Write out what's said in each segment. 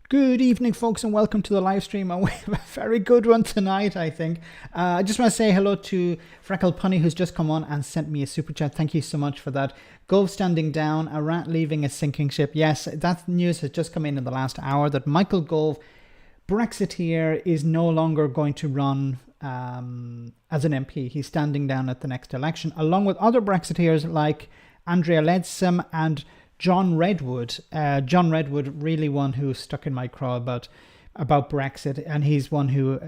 Good evening, folks, and welcome to the live stream. And we have a very good one tonight, I think. I just want to say hello to Freckle Punny, who's just come on and sent me a super chat. Thank you so much for that. Gove standing down, a rat leaving a sinking ship. Yes, that news has just come in the last hour that Michael Gove, Brexiteer, is no longer going to run as an MP. He's standing down at the next election, along with other Brexiteers like Andrea Leadsom and John Redwood. John Redwood, really one who stuck in my craw about Brexit, and he's one who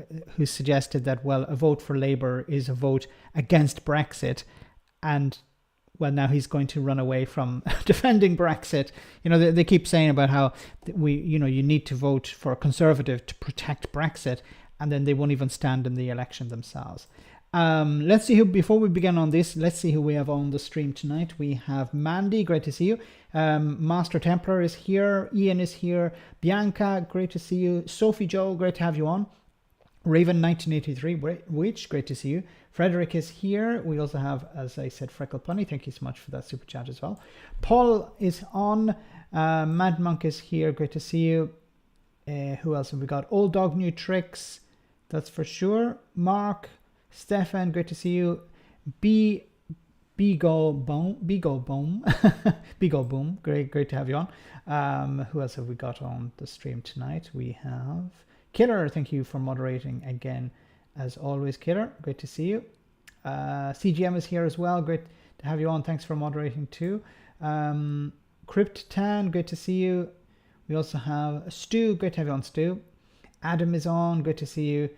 suggested that, well, a vote for Labour is a vote against Brexit, and well, now he's going to run away from defending Brexit. You know, they keep saying about how you need to vote for a Conservative to protect Brexit, and then they won't even stand in the election themselves. Let's see who, before we begin on this, let's see who we have on the stream tonight. We have Mandy, great to see you. Master Templar is here. Ian is here. Bianca, great to see you. Sophie Joe, great to have you on. Raven 1983, Witch, great to see you. Frederick is here. We also have, as I said, Freckle Punny. Thank you so much for that super chat as well. Paul is on. Mad Monk is here. Great to see you. Who else have we got? Old Dog New Tricks, that's for sure. Mark, Stefan, great to see you. Bigo Boom, great to have you on. Who else have we got on the stream tonight? We have Killer. Thank you for moderating again, as always, Killer. Great to see you. CGM is here as well. Great to have you on. Thanks for moderating too. Crypt Tan, great to see you. We also have Stu. Great to have you on, Stu. Adam is on. Great to see you.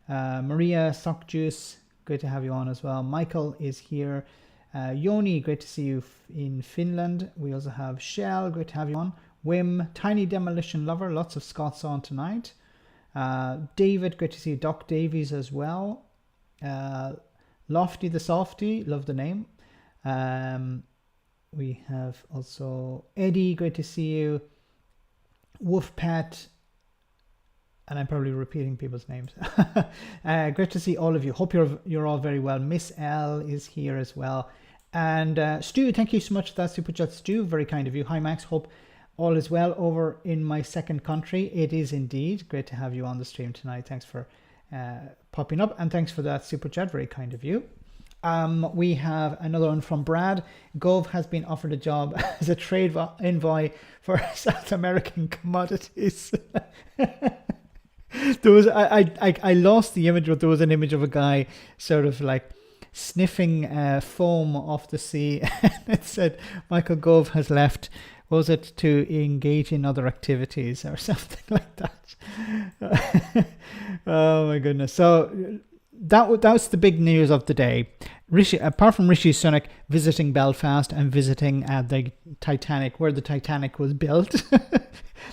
Maria Sock Juice, great to have you on as well. Michael is here. Yoni, great to see you in Finland. We also have Shell, great to have you on. Wim, Tiny Demolition Lover, lots of Scots on tonight. David, great to see you. Doc Davies as well. Lofty the Softy, love the name. We have also Eddie, great to see you. Wolf Pet, and I'm probably repeating people's names. Great to see all of you. Hope you're all very well. Miss L is here as well. And Stu, thank you so much for that super chat, Stu. Very kind of you. Hi, Max. Hope all is well over in my second country. It is indeed. Great to have you on the stream tonight. Thanks for popping up, and thanks for that super chat. Very kind of you. We have another one from Brad. Gove has been offered a job as a trade envoy for South American commodities. There was I lost the image, but there was an image of a guy sort of like sniffing foam off the sea, and it said Michael Gove has left. Was it to engage in other activities or something like that? Oh my goodness! So that was the big news of the day. Apart from Rishi Sunak visiting Belfast and visiting the Titanic, where the Titanic was built,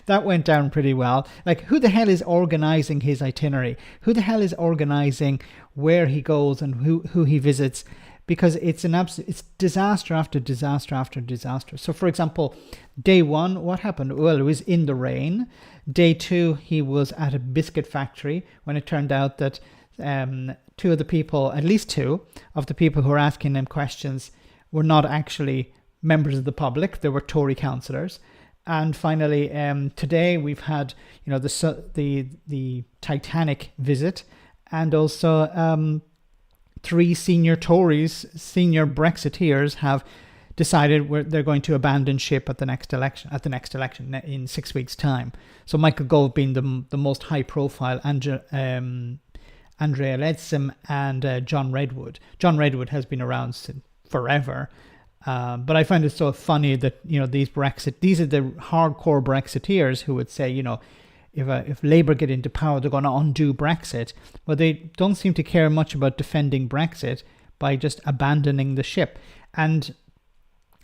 that went down pretty well. Like, who the hell is organizing his itinerary? Who the hell is organizing where he goes and who he visits? Because it's it's disaster after disaster after disaster. So, for example, day one, what happened? Well, it was in the rain. Day two, he was at a biscuit factory when it turned out that at least two of the people who were asking him questions were not actually members of the public. They were Tory councillors. And finally, today we've had the Titanic visit, and also three senior Tories, senior Brexiteers, have decided they're going to abandon ship at the next election in 6 weeks' time. So Michael Gove being the most high profile, Andrea Leadsom and John Redwood. John Redwood has been around since forever, but I find it so funny that these are the hardcore Brexiteers who would say, if Labour get into power, they're going to undo Brexit. But they don't seem to care much about defending Brexit by just abandoning the ship. And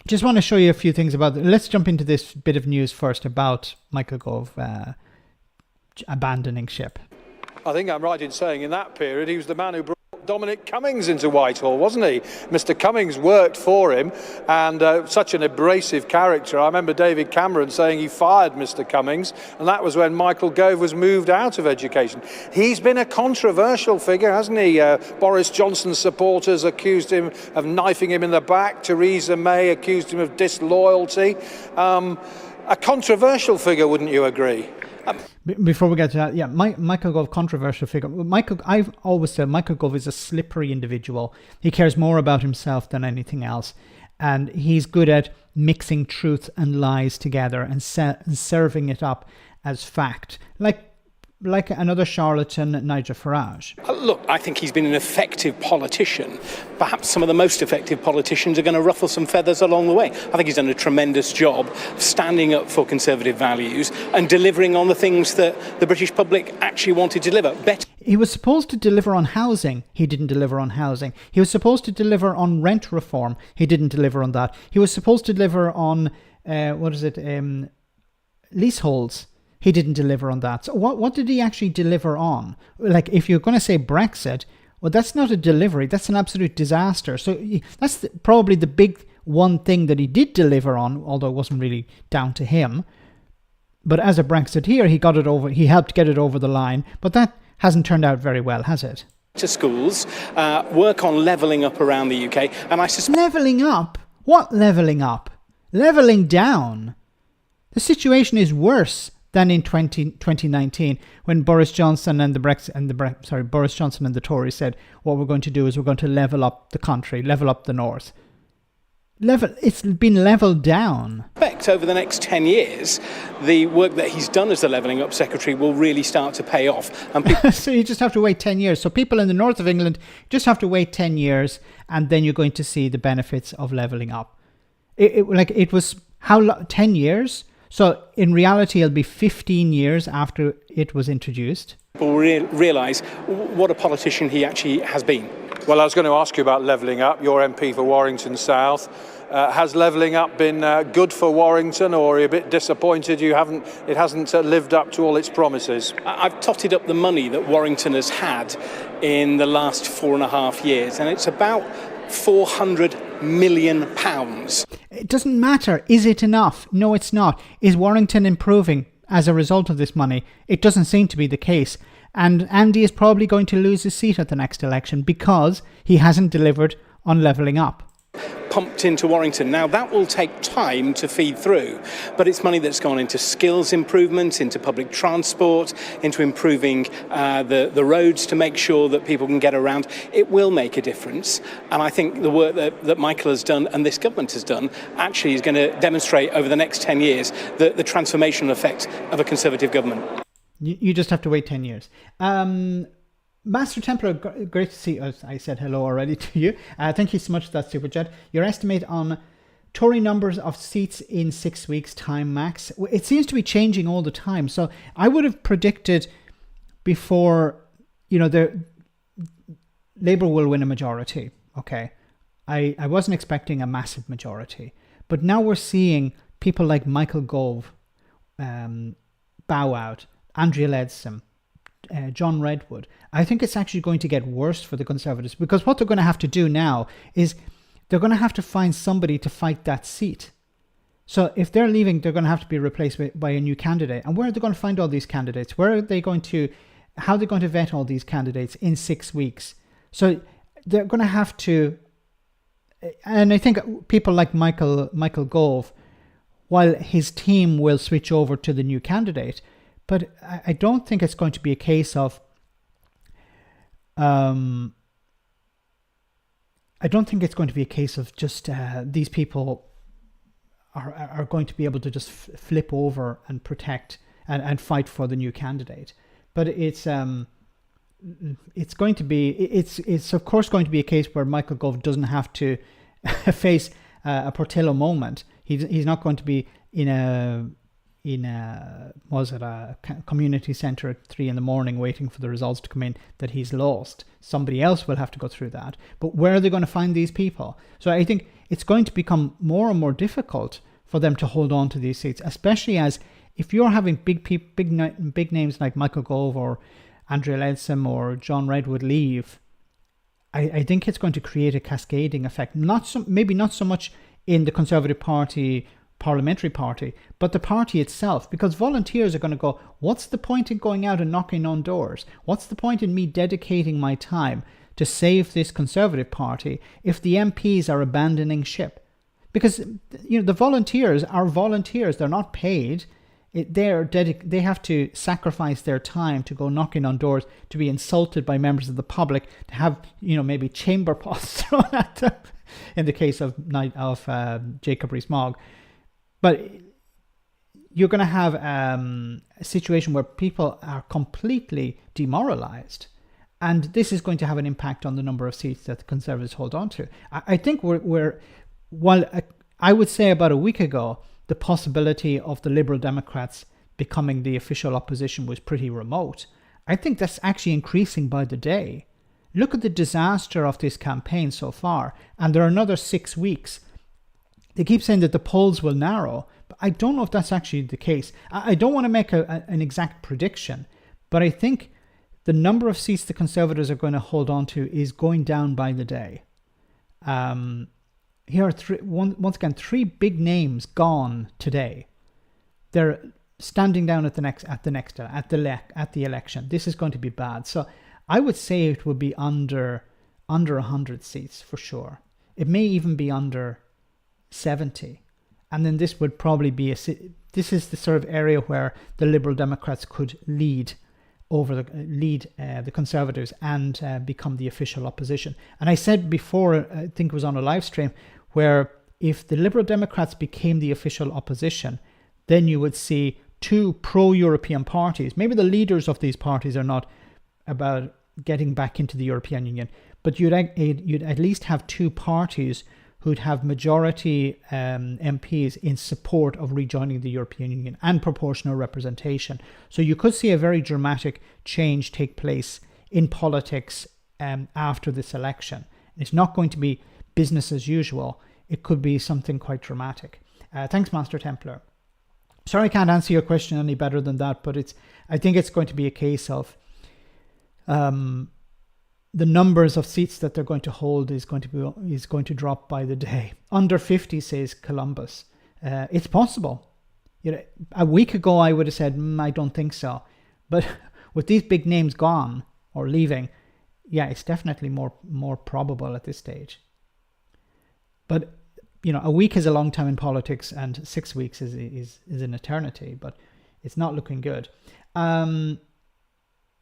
just want to show you a few things about it. Let's jump into this bit of news first about Michael Gove abandoning ship. I think I'm right in saying in that period he was the man who brought Dominic Cummings into Whitehall, wasn't he? Mr. Cummings worked for him, and such an abrasive character. I remember David Cameron saying he fired Mr. Cummings, and that was when Michael Gove was moved out of education. He's been a controversial figure, hasn't he? Boris Johnson's supporters accused him of knifing him in the back. Theresa May accused him of disloyalty. A controversial figure, wouldn't you agree? Before we get to that, yeah, Michael Gove, controversial figure. I've always said Michael Gove is a slippery individual. He cares more about himself than anything else. And he's good at mixing truth and lies together and serving it up as fact. Like another charlatan, Nigel Farage. Look, I think he's been an effective politician. Perhaps some of the most effective politicians are going to ruffle some feathers along the way. I think he's done a tremendous job of standing up for conservative values and delivering on the things that the British public actually wanted to deliver. He was supposed to deliver on housing. He didn't deliver on housing. He was supposed to deliver on rent reform. He didn't deliver on that. He was supposed to deliver on, leaseholds. He didn't deliver on that. So what did he actually deliver on? Like, if you're going to say Brexit, well, that's not a delivery. That's an absolute disaster. So that's probably the big one thing that he did deliver on, although it wasn't really down to him. But as a Brexiteer, he got it over. He helped get it over the line. But that hasn't turned out very well, has it? To schools, work on levelling up around the UK, and I suspect... Levelling up? What levelling up? Levelling down. The situation is worse than in 2019, when Boris Johnson and Boris Johnson and the Tories said, what we're going to do is we're going to level up the country, level up the north. It's been leveled down. Over the next 10 years, the work that he's done as the Levelling Up Secretary will really start to pay off. And so you just have to wait 10 years. So people in the north of England just have to wait 10 years, and then you're going to see the benefits of levelling up. It was, 10 years? So in reality, it'll be 15 years after it was introduced. People realise what a politician he actually has been. Well, I was going to ask you about levelling up. You're MP for Warrington South. Has levelling up been good for Warrington, or are you a bit disappointed it hasn't lived up to all its promises? I've totted up the money that Warrington has had in the last 4.5 years, and it's about £400 million. It doesn't matter. Is it enough? No, it's not. Is Warrington improving as a result of this money? It doesn't seem to be the case. And Andy is probably going to lose his seat at the next election because he hasn't delivered on levelling up. Pumped into Warrington. Now, that will take time to feed through, but it's money that's gone into skills improvement, into public transport, into improving the roads to make sure that people can get around. It will make a difference, and I think the work that Michael has done and this government has done actually is going to demonstrate over the next 10 years the transformational effect of a Conservative government. You just have to wait 10 years. Master Templar, great to see us. I said hello already to you. Thank you so much for that super chat. Your estimate on Tory numbers of seats in 6 weeks' time, Max? It seems to be changing all the time. So I would have predicted before, the Labour will win a majority. Okay. I wasn't expecting a massive majority. But now we're seeing people like Michael Gove bow out, Andrea Leadsom, John Redwood. I think it's actually going to get worse for the Conservatives, because what they're going to have to do now is they're going to have to find somebody to fight that seat. So if they're leaving, they're going to have to be replaced by a new candidate. And where are they going to find all these candidates? How are they going to vet all these candidates in 6 weeks? So they're going to have to, and I think people like Michael Gove, while his team will switch over to the new candidate, but I don't think it's going to be a case of, just these people are going to be able to just flip over and protect and fight for the new candidate. But it's of course going to be a case where Michael Gove doesn't have to face a Portillo moment. He's not going to be in a community centre at 3 a.m. waiting for the results to come in that he's lost. Somebody else will have to go through that. But where are they going to find these people? So I think it's going to become more and more difficult for them to hold on to these seats, especially as if you're having big names like Michael Gove or Andrea Leadsom or John Redwood leave. I think it's going to create a cascading effect. Maybe not so much in the Conservative Party parliamentary party, but the party itself, because volunteers are going to go, what's the point in going out and knocking on doors? What's the point in me dedicating my time to save this Conservative Party if the MPs are abandoning ship? Because the volunteers are volunteers. They're not paid. They have to sacrifice their time to go knocking on doors, to be insulted by members of the public, to have maybe chamber pots thrown at them in the case of Jacob Rees-Mogg. But you're going to have a situation where people are completely demoralized, and this is going to have an impact on the number of seats that the Conservatives hold on to. I think while I would say about a week ago the possibility of the Liberal Democrats becoming the official opposition was pretty remote, I think that's actually increasing by the day. Look at the disaster of this campaign so far, and there are another 6 weeks. They keep saying that the polls will narrow, but I don't know if that's actually the case. I don't want to make an exact prediction, but I think the number of seats the Conservatives are going to hold on to is going down by the day. Here are once again three big names gone today. They're standing down at the election. This is going to be bad. So I would say it would be under 100 seats for sure. It may even be under 70, and then this would probably be this is the sort of area where the Liberal Democrats could lead the Conservatives and become the official opposition. And I said before, I think it was on a live stream, where if the Liberal Democrats became the official opposition, then you would see two pro-European parties. Maybe the leaders of these parties are not about getting back into the European Union, but you'd at least have two parties who'd have majority MPs in support of rejoining the European Union and proportional representation. So you could see a very dramatic change take place in politics after this election. It's not going to be business as usual. It could be something quite dramatic. Thanks, Master Templar. Sorry I can't answer your question any better than that, but I think it's going to be a case of the numbers of seats that they're going to hold is going to drop by the day. Under 50, says Columbus. It's possible. A week ago I would have said I don't think so, but with these big names gone or leaving, yeah, it's definitely more probable at this stage. But a week is a long time in politics, and 6 weeks is an eternity. But it's not looking good.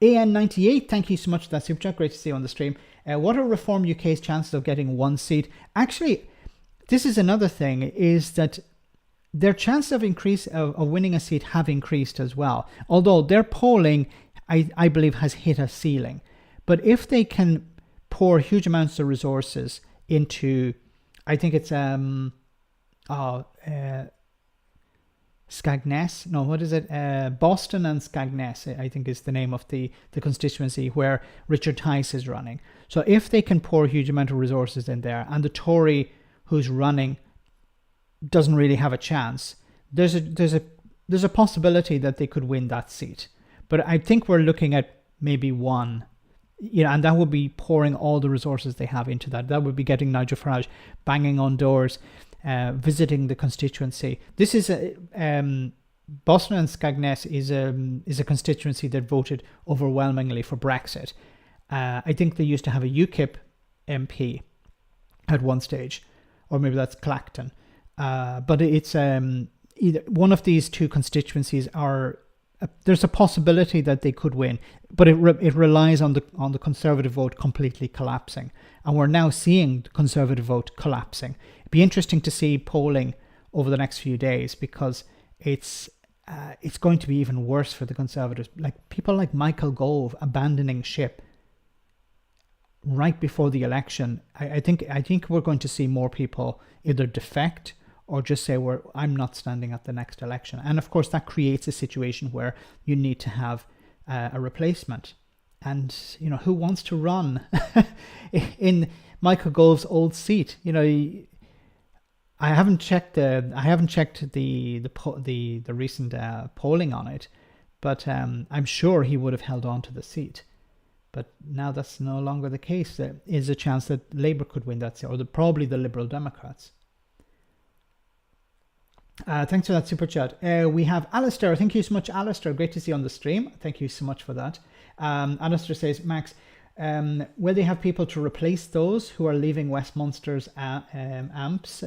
AN98, thank you so much for that super chat. Great to see you on the stream. What are Reform UK's chances of getting one seat? Actually, this is another thing, is that their chances of winning a seat have increased as well. Although their polling, I believe, has hit a ceiling. But if they can pour huge amounts of resources into, I think it's Skegness, no, what is it? Boston and Skegness, I think is the name of the constituency where Richard Tice is running. So if they can pour a huge amount of resources in there, and the Tory who's running doesn't really have a chance, there's a possibility that they could win that seat. But I think we're looking at maybe one, and that would be pouring all the resources they have into that. That would be getting Nigel Farage banging on doors, visiting the constituency. This is Boston and Skegness is a constituency that voted overwhelmingly for Brexit. I think they used to have a UKIP MP at one stage, or maybe that's Clacton. But it's either one of these two constituencies are. There's a possibility that they could win, but it relies on the Conservative vote completely collapsing, and we're now seeing the Conservative vote collapsing. It'd be interesting to see polling over the next few days, because it's going to be even worse for the Conservatives. Like people like Michael Gove abandoning ship right before the election. I think we're going to see more people either defect or just say, I'm not standing at the next election. And of course, that creates a situation where you need to have a replacement. And, who wants to run in Michael Gove's old seat? I haven't checked the recent polling on it, but I'm sure he would have held on to the seat. But now that's no longer the case. There is a chance that Labour could win that seat, or probably the Liberal Democrats. Thanks for that super chat. We have Alistair. Thank you so much, Alistair. Great to see you on the stream. Thank you so much for that. Alistair says, Max, will they have people to replace those who are leaving Westminster's amps?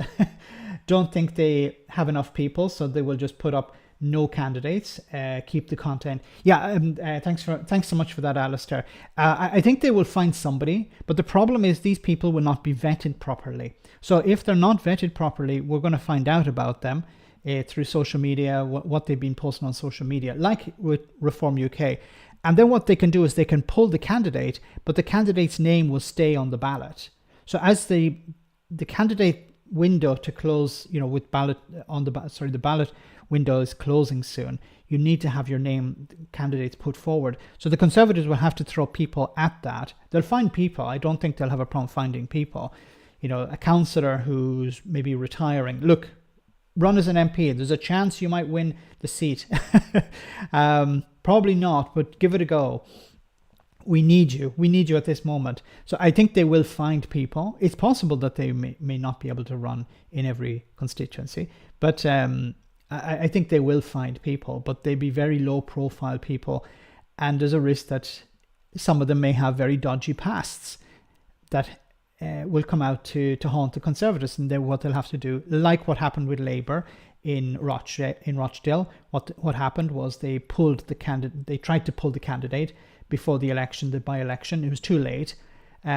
Don't think they have enough people, so they will just put up no candidates, keep the content. Yeah, thanks so much for that, Alistair. I think they will find somebody, but the problem is these people will not be vetted properly. So if they're not vetted properly, we're going to find out about them through social media, what they've been posting on social media, like with Reform UK. And then what they can do is they can pull the candidate, but the candidate's name will stay on the ballot. So as the candidate window to close, with ballot on the ballot window is closing soon, you need to have your name candidates put forward. So the Conservatives will have to throw people at that. They'll find people. I don't think they'll have a problem finding people. A councillor who's maybe retiring. Look, run as an MP. There's a chance you might win the seat. Probably not, but give it a go. We need you. We need you at this moment. So I think they will find people. It's possible that they may not be able to run in every constituency, but I think they will find people, but they'll be very low profile people. And there's a risk that some of them may have very dodgy pasts that will come out to haunt the Conservatives. And then what they'll have to do, like what happened with Labour in Rochdale, what happened was they pulled the candidate. They tried to pull the candidate before the election, the by-election. It was too late,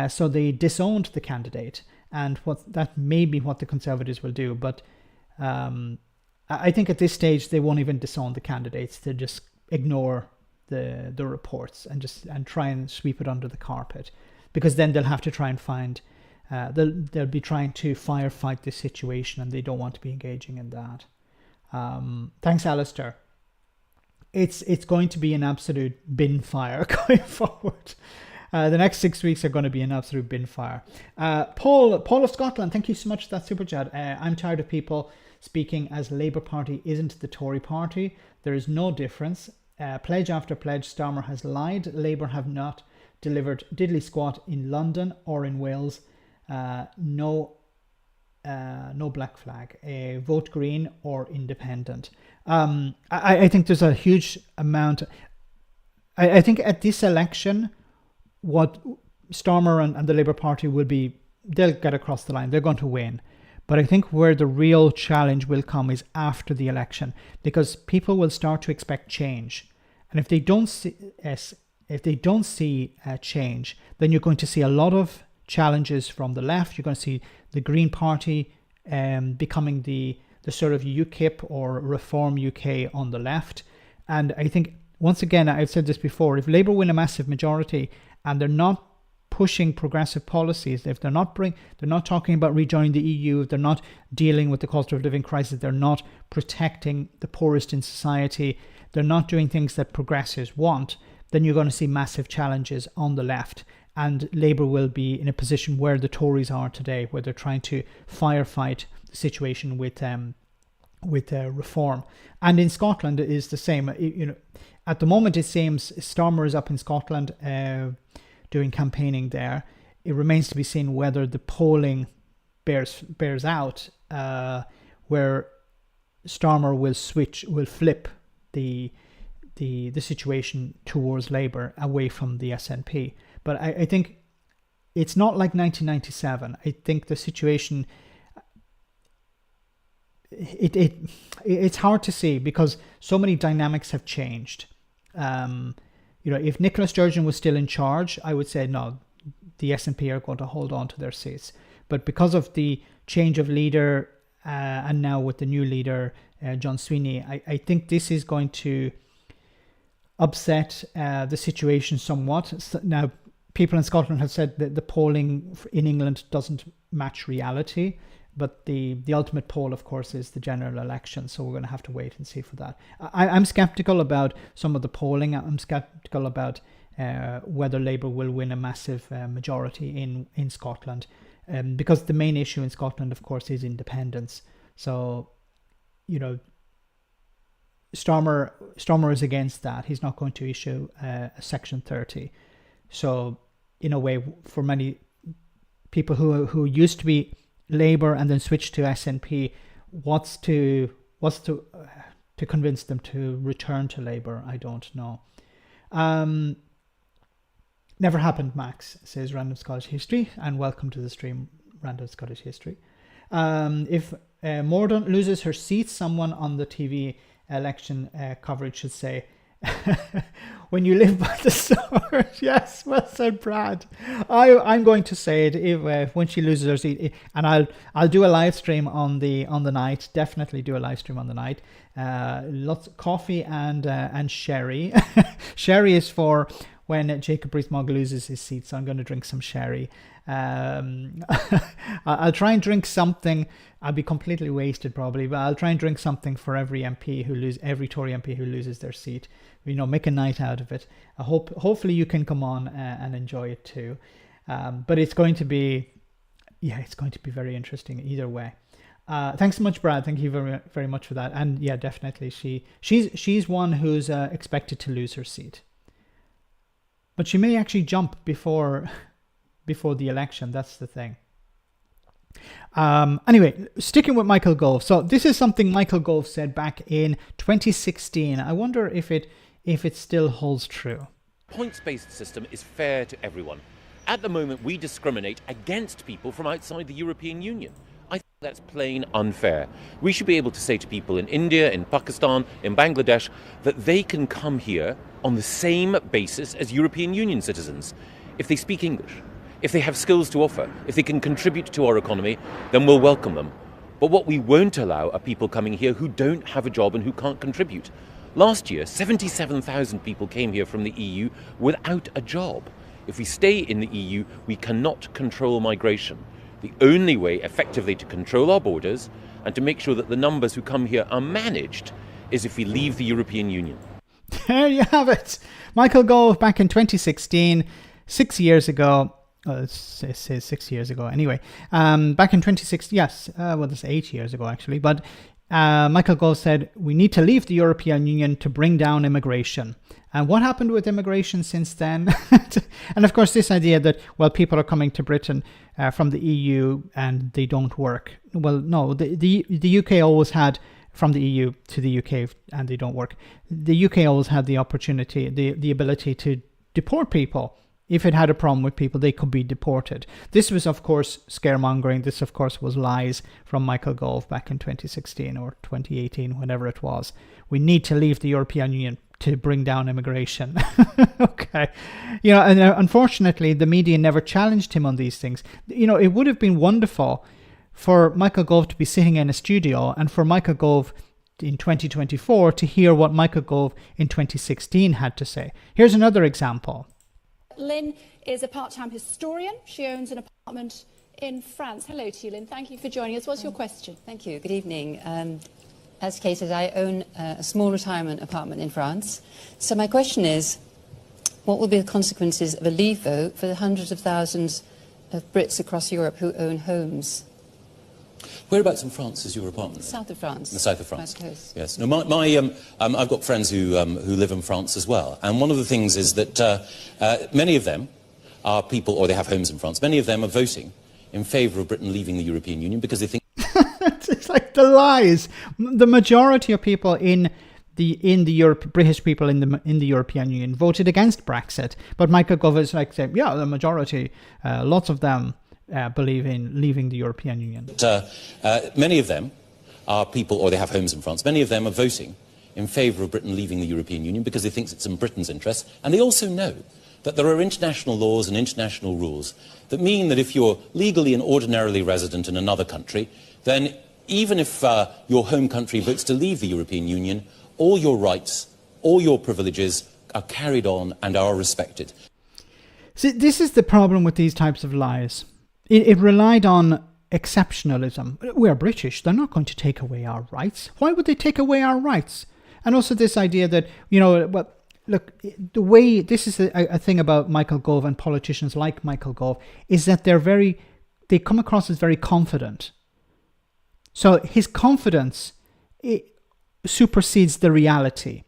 so they disowned the candidate, and that may be what the Conservatives will do. But I think at this stage they won't even disown the candidates. They just ignore the reports and try and sweep it under the carpet, because then they'll have to try and find. They'll be trying to firefight this situation, and they don't want to be engaging in that. Thanks, Alistair. It's going to be an absolute bin fire going forward. The next 6 weeks are going to be an absolute bin fire. Paul of Scotland, thank you so much for that super chat. I'm tired of people speaking as Labour Party isn't the Tory party. There is no difference. Pledge after pledge, Starmer has lied. Labour have not delivered diddly squat in London or in Wales. No black flag. Vote Green or Independent. I think there's a huge amount. I think at this election, what Starmer and the Labour Party will be, they'll get across the line. They're going to win. But I think where the real challenge will come is after the election, because people will start to expect change. And if they don't see change, then you're going to see a lot of challenges from the left. You're going to see the Green Party becoming the sort of UKIP or Reform UK on the left. And I think, once again, I've said this before, if Labour win a massive majority and they're not pushing progressive policies, if they're not talking about rejoining the EU, if they're not dealing with the cost of living crisis, they're not protecting the poorest in society, they're not doing things that progressives want, then you're going to see massive challenges on the left. And Labour will be in a position where the Tories are today, where they're trying to firefight the situation with reform. And in Scotland it is the same. At the moment it seems Starmer is up in Scotland doing campaigning there. It remains to be seen whether the polling bears out, where Starmer will flip the situation towards Labour away from the SNP. But I think it's not like 1997. I think the situation, it's hard to see because so many dynamics have changed. If Nicola Sturgeon was still in charge, I would say no, the SNP are going to hold on to their seats. But because of the change of leader and now with the new leader, John Sweeney, I think this is going to upset the situation somewhat. Now, people in Scotland have said that the polling in England doesn't match reality, but the ultimate poll, of course, is the general election. So we're going to have to wait and see for that. I'm skeptical about some of the polling. I'm skeptical about whether Labour will win a massive majority in Scotland, because the main issue in Scotland, of course, is independence. So, Starmer is against that. He's not going to issue a Section 30. So, in a way, for many people who used to be Labour and then switched to SNP, what's to convince them to return to Labour? I don't know. Never happened, Max, says Random Scottish History, and welcome to the stream, Random Scottish History. If Mordaunt loses her seat, someone on the TV election coverage should say, when you live by the sword. Yes, well said, Brad. I'm going to say it if when she loses her seat, and I'll do a live stream on the night. Definitely do a live stream on the night. Lots of coffee and sherry. Sherry is for when Jacob Rees-Mogg loses his seat, so I'm going to drink some sherry. I'll try and drink something. I'll be completely wasted probably, but I'll try and drink something for every Tory MP who loses their seat. Make a night out of it. Hopefully you can come on and enjoy it too. But it's going to be very interesting either way. Thanks so much, Brad. Thank you very, very much for that. And yeah, definitely she's one who's expected to lose her seat. But she may actually jump before the election. That's the thing. Anyway, sticking with Michael Gove. So this is something Michael Gove said back in 2016. I wonder if it still holds true. Points-based system is fair to everyone. At the moment, we discriminate against people from outside the European Union. I think that's plain unfair. We should be able to say to people in India, in Pakistan, in Bangladesh, that they can come here on the same basis as European Union citizens. If they speak English, if they have skills to offer, if they can contribute to our economy, then we'll welcome them. But what we won't allow are people coming here who don't have a job and who can't contribute. Last year, 77,000 people came here from the EU without a job. If we stay in the EU, we cannot control migration. The only way effectively to control our borders and to make sure that the numbers who come here are managed is if we leave the European Union. There you have it. Michael Gove back in 2016, 6 years ago. It says 6 years ago anyway. Back in 2016, yes, that's 8 years ago actually. But Michael Gove said, we need to leave the European Union to bring down immigration. And what happened with immigration since then? And of course, this idea that, well, people are coming to Britain from the EU and they don't work. Well, no, the UK always had, from the EU to the UK, and they don't work. The UK always had the opportunity, the ability to deport people. If it had a problem with people, they could be deported. This was, of course, scaremongering. This, of course, was lies from Michael Gove back in 2016 or 2018, whenever it was. We need to leave the European Union to bring down immigration. Okay. And unfortunately, the media never challenged him on these things. It would have been wonderful for Michael Gove to be sitting in a studio and for Michael Gove in 2024 to hear what Michael Gove in 2016 had to say. Here's another example. Lynn is a part-time historian. She owns an apartment in France. Hello to you, Lynn. Thank you for joining us. What's your question? Thank you. Good evening. As Kate said, I own a small retirement apartment in France. So my question is, what will be the consequences of a leave vote for the hundreds of thousands of Brits across Europe who own homes? Whereabouts in France is your apartment? South of France. In the south of France. West Coast. Yes. No, I've got friends who live in France as well, and one of the things is that many of them are people, or they have homes in France. Many of them are voting in favour of Britain leaving the European Union because they think it's like the lies. The majority of people British people in the European Union voted against Brexit, but Michael Gove is like saying, yeah, the majority, lots of them believe in leaving the European Union. Many of them are people, or they have homes in France. Many of them are voting in favour of Britain leaving the European Union because they think it's in Britain's interest, and they also know that there are international laws and international rules that mean that if you're legally and ordinarily resident in another country, then even if your home country votes to leave the European Union, all your rights, all your privileges are carried on and are respected. See, this is the problem with these types of lies. It relied on exceptionalism. We're British. They're not going to take away our rights. Why would they take away our rights? And also this idea that, well, look, the way, this is a thing about Michael Gove and politicians like Michael Gove, is that they come across as very confident. So his confidence supersedes the reality.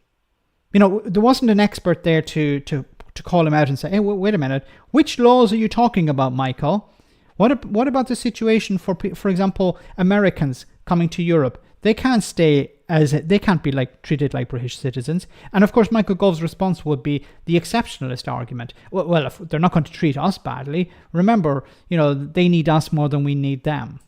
There wasn't an expert there to call him out and say, hey, wait a minute, which laws are you talking about, Michael? What about the situation for example, Americans coming to Europe? They can't they can't be treated like British citizens. And of course, Michael Gove's response would be the exceptionalist argument. Well, if they're not going to treat us badly, remember, they need us more than we need them.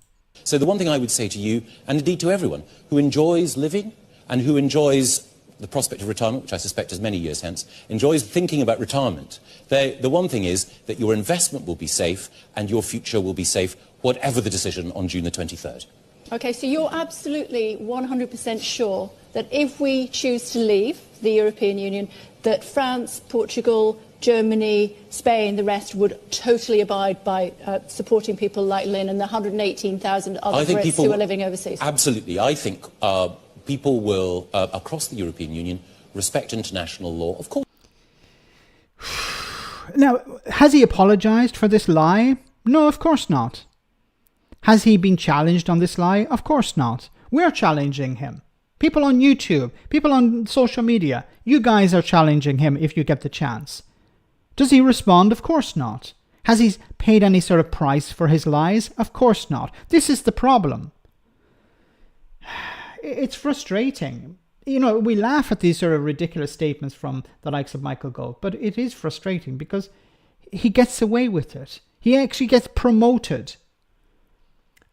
So the one thing I would say to you, and indeed to everyone who enjoys living and who enjoys the prospect of retirement, which I suspect is many years hence, enjoys thinking about retirement, the one thing is that your investment will be safe and your future will be safe, whatever the decision on June the 23rd. OK, so you're absolutely 100% sure that if we choose to leave the European Union, that France, Portugal, Germany, Spain, the rest would totally abide by supporting people like Lynn and the 118,000 other Brits who are living overseas? Absolutely. I think people will, across the European Union, respect international law. Of course. Now, has he apologised for this lie? No, of course not. Has he been challenged on this lie? Of course not. We're challenging him. People on YouTube, people on social media, you guys are challenging him if you get the chance. Does he respond? Of course not. Has he paid any sort of price for his lies? Of course not. This is the problem. It's frustrating. You know, we laugh at these sort of ridiculous statements from the likes of Michael Gove, but it is frustrating because he gets away with it. He actually gets promoted.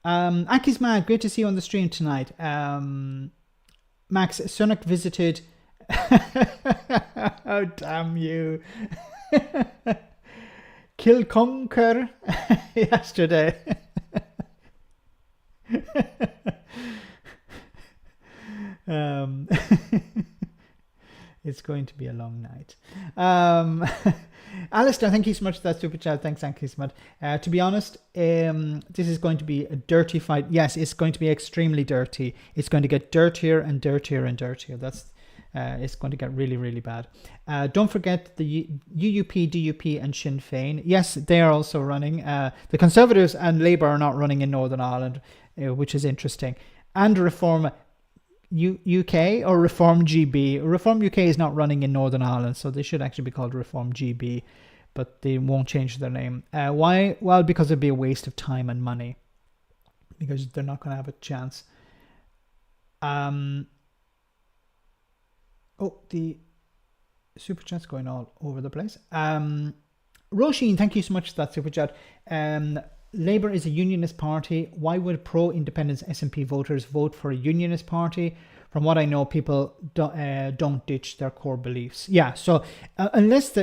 Aki's Mad, great to see you on the stream tonight. Max, Sunak visited... Oh, damn you. Kilconquer yesterday. It's going to be a long night. Alistair, thank you so much for that super chat. Thanks, thank you so much. To be honest, this is going to be a dirty fight. Yes, it's going to be extremely dirty. It's going to get dirtier and dirtier and dirtier. That's it's going to get really, really bad. Don't forget the UUP, DUP and Sinn Féin. Yes, they are also running. The Conservatives and Labour are not running in Northern Ireland, which is interesting. And Reform UK or Reform GB. Reform UK is not running in Northern Ireland, so they should actually be called Reform GB, but they won't change their name. Why? Well, because it'd be a waste of time and money, because they're not going to have a chance. Oh, the super chat's going all over the place. Roisin, thank you so much for that super chat. Labour is a unionist party. Why would pro-independence SNP voters vote for a unionist party? From what I know, people don't ditch their core beliefs. Yeah, so unless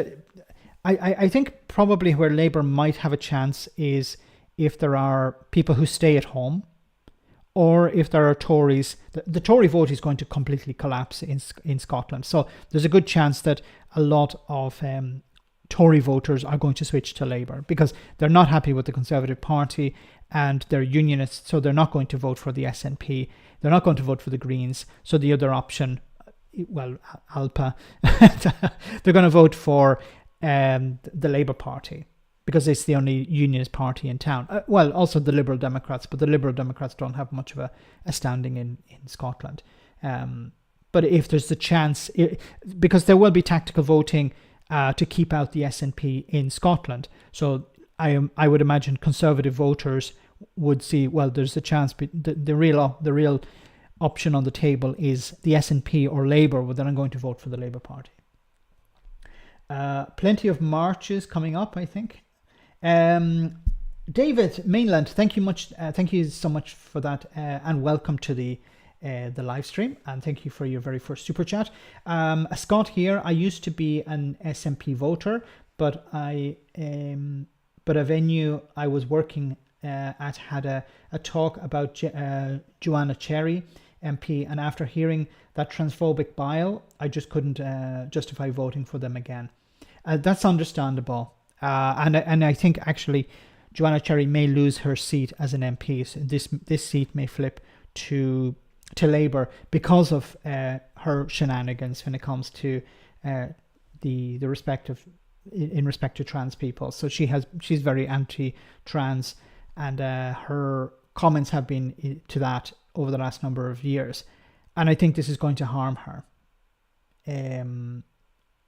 I think probably where Labour might have a chance is if there are people who stay at home, or if there are Tories. The Tory vote is going to completely collapse in Scotland. So there's a good chance that a lot of Tory voters are going to switch to Labour because they're not happy with the Conservative Party and they're unionists, so they're not going to vote for the SNP. They're not going to vote for the Greens. So the other option, well, ALPA, they're going to vote for the Labour Party because it's the only unionist party in town. Well, also the Liberal Democrats, but the Liberal Democrats don't have much of a standing in Scotland. But if there's the chance, because there will be tactical voting to keep out the SNP in Scotland. So I would imagine Conservative voters would see, well, there's a chance. The real option on the table is the SNP or Labour, well, then I'm going to vote for the Labour Party. Plenty of marches coming up, I think. David Mainland, thank you so much for that, and welcome to the live stream, and thank you for your very first super chat. Scott here. I used to be an SNP voter, but a venue I was working at had a talk about Joanna Cherry MP, and after hearing that transphobic bile, I just couldn't justify voting for them again. That's understandable, and I think actually Joanna Cherry may lose her seat as an MP. So this seat may flip to Labour because of her shenanigans when it comes to the respect to trans people. So she's very anti-trans, and her comments have been to that over the last number of years, and I think this is going to harm her. And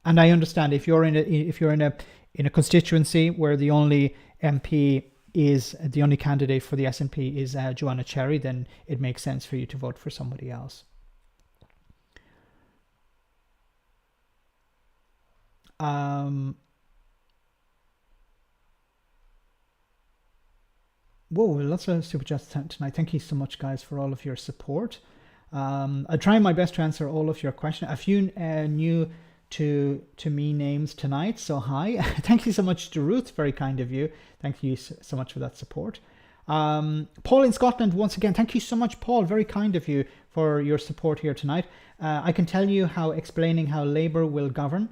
I understand if you're in a constituency where the only MP is the only candidate for the SNP is Joanna Cherry, then it makes sense for you to vote for somebody else. Whoa, lots of super chats tonight. Thank you so much, guys, for all of your support. I'll try my best to answer all of your questions. A few new to me names tonight, so hi. Thank you so much to Ruth, very kind of you. Thank you so much for that support. Paul in Scotland, once again, thank you so much, Paul, very kind of you for your support here tonight. I can tell you how explaining how Labour will govern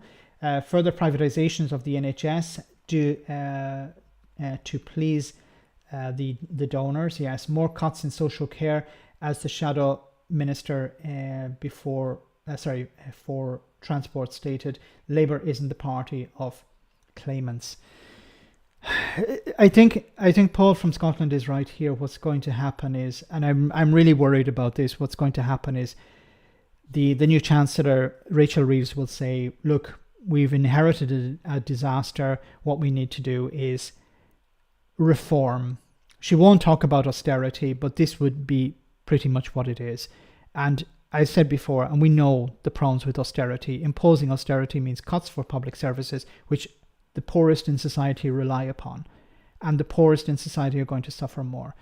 further privatisations of the NHS to please the donors. Yes, more cuts in social care, as the shadow minister for transport stated. Labour isn't the party of claimants. I think Paul from Scotland is right here. What's going to happen is, and I'm really worried about this, what's going to happen is the new Chancellor, Rachel Reeves, will say, look, we've inherited a disaster. What we need to do is reform. She won't talk about austerity, but this would be pretty much what it is. And I said before, and we know the problems with austerity. Imposing austerity means cuts for public services, which the poorest in society rely upon. And the poorest in society are going to suffer more.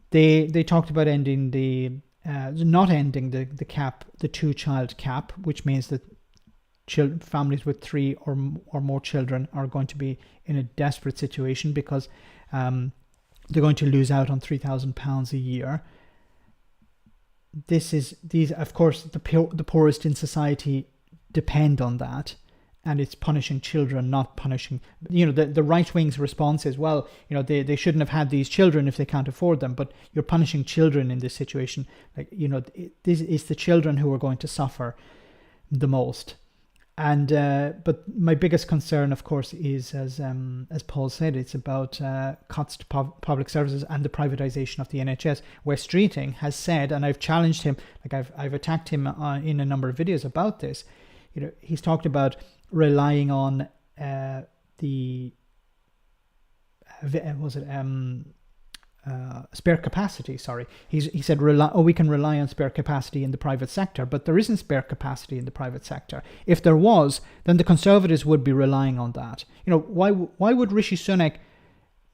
They talked about ending not ending the cap, the 2-child cap, which means that families with 3 or more children are going to be in a desperate situation because they're going to lose out on £3,000 a year. These of course the poorest in society depend on that, and it's punishing children, not punishing, the right wing's response is, well, they shouldn't have had these children if they can't afford them, but you're punishing children in this situation. Like, this is the children who are going to suffer the most. And but my biggest concern, of course, is as Paul said, it's about cuts to public services and the privatization of the NHS. Wes Streeting has said, and I've challenged him, like I've attacked him in a number of videos about this. He's talked about relying on spare capacity. He said we can rely on spare capacity in the private sector, but there isn't spare capacity in the private sector. If there was, then the Conservatives would be relying on that. Why would Rishi Sunak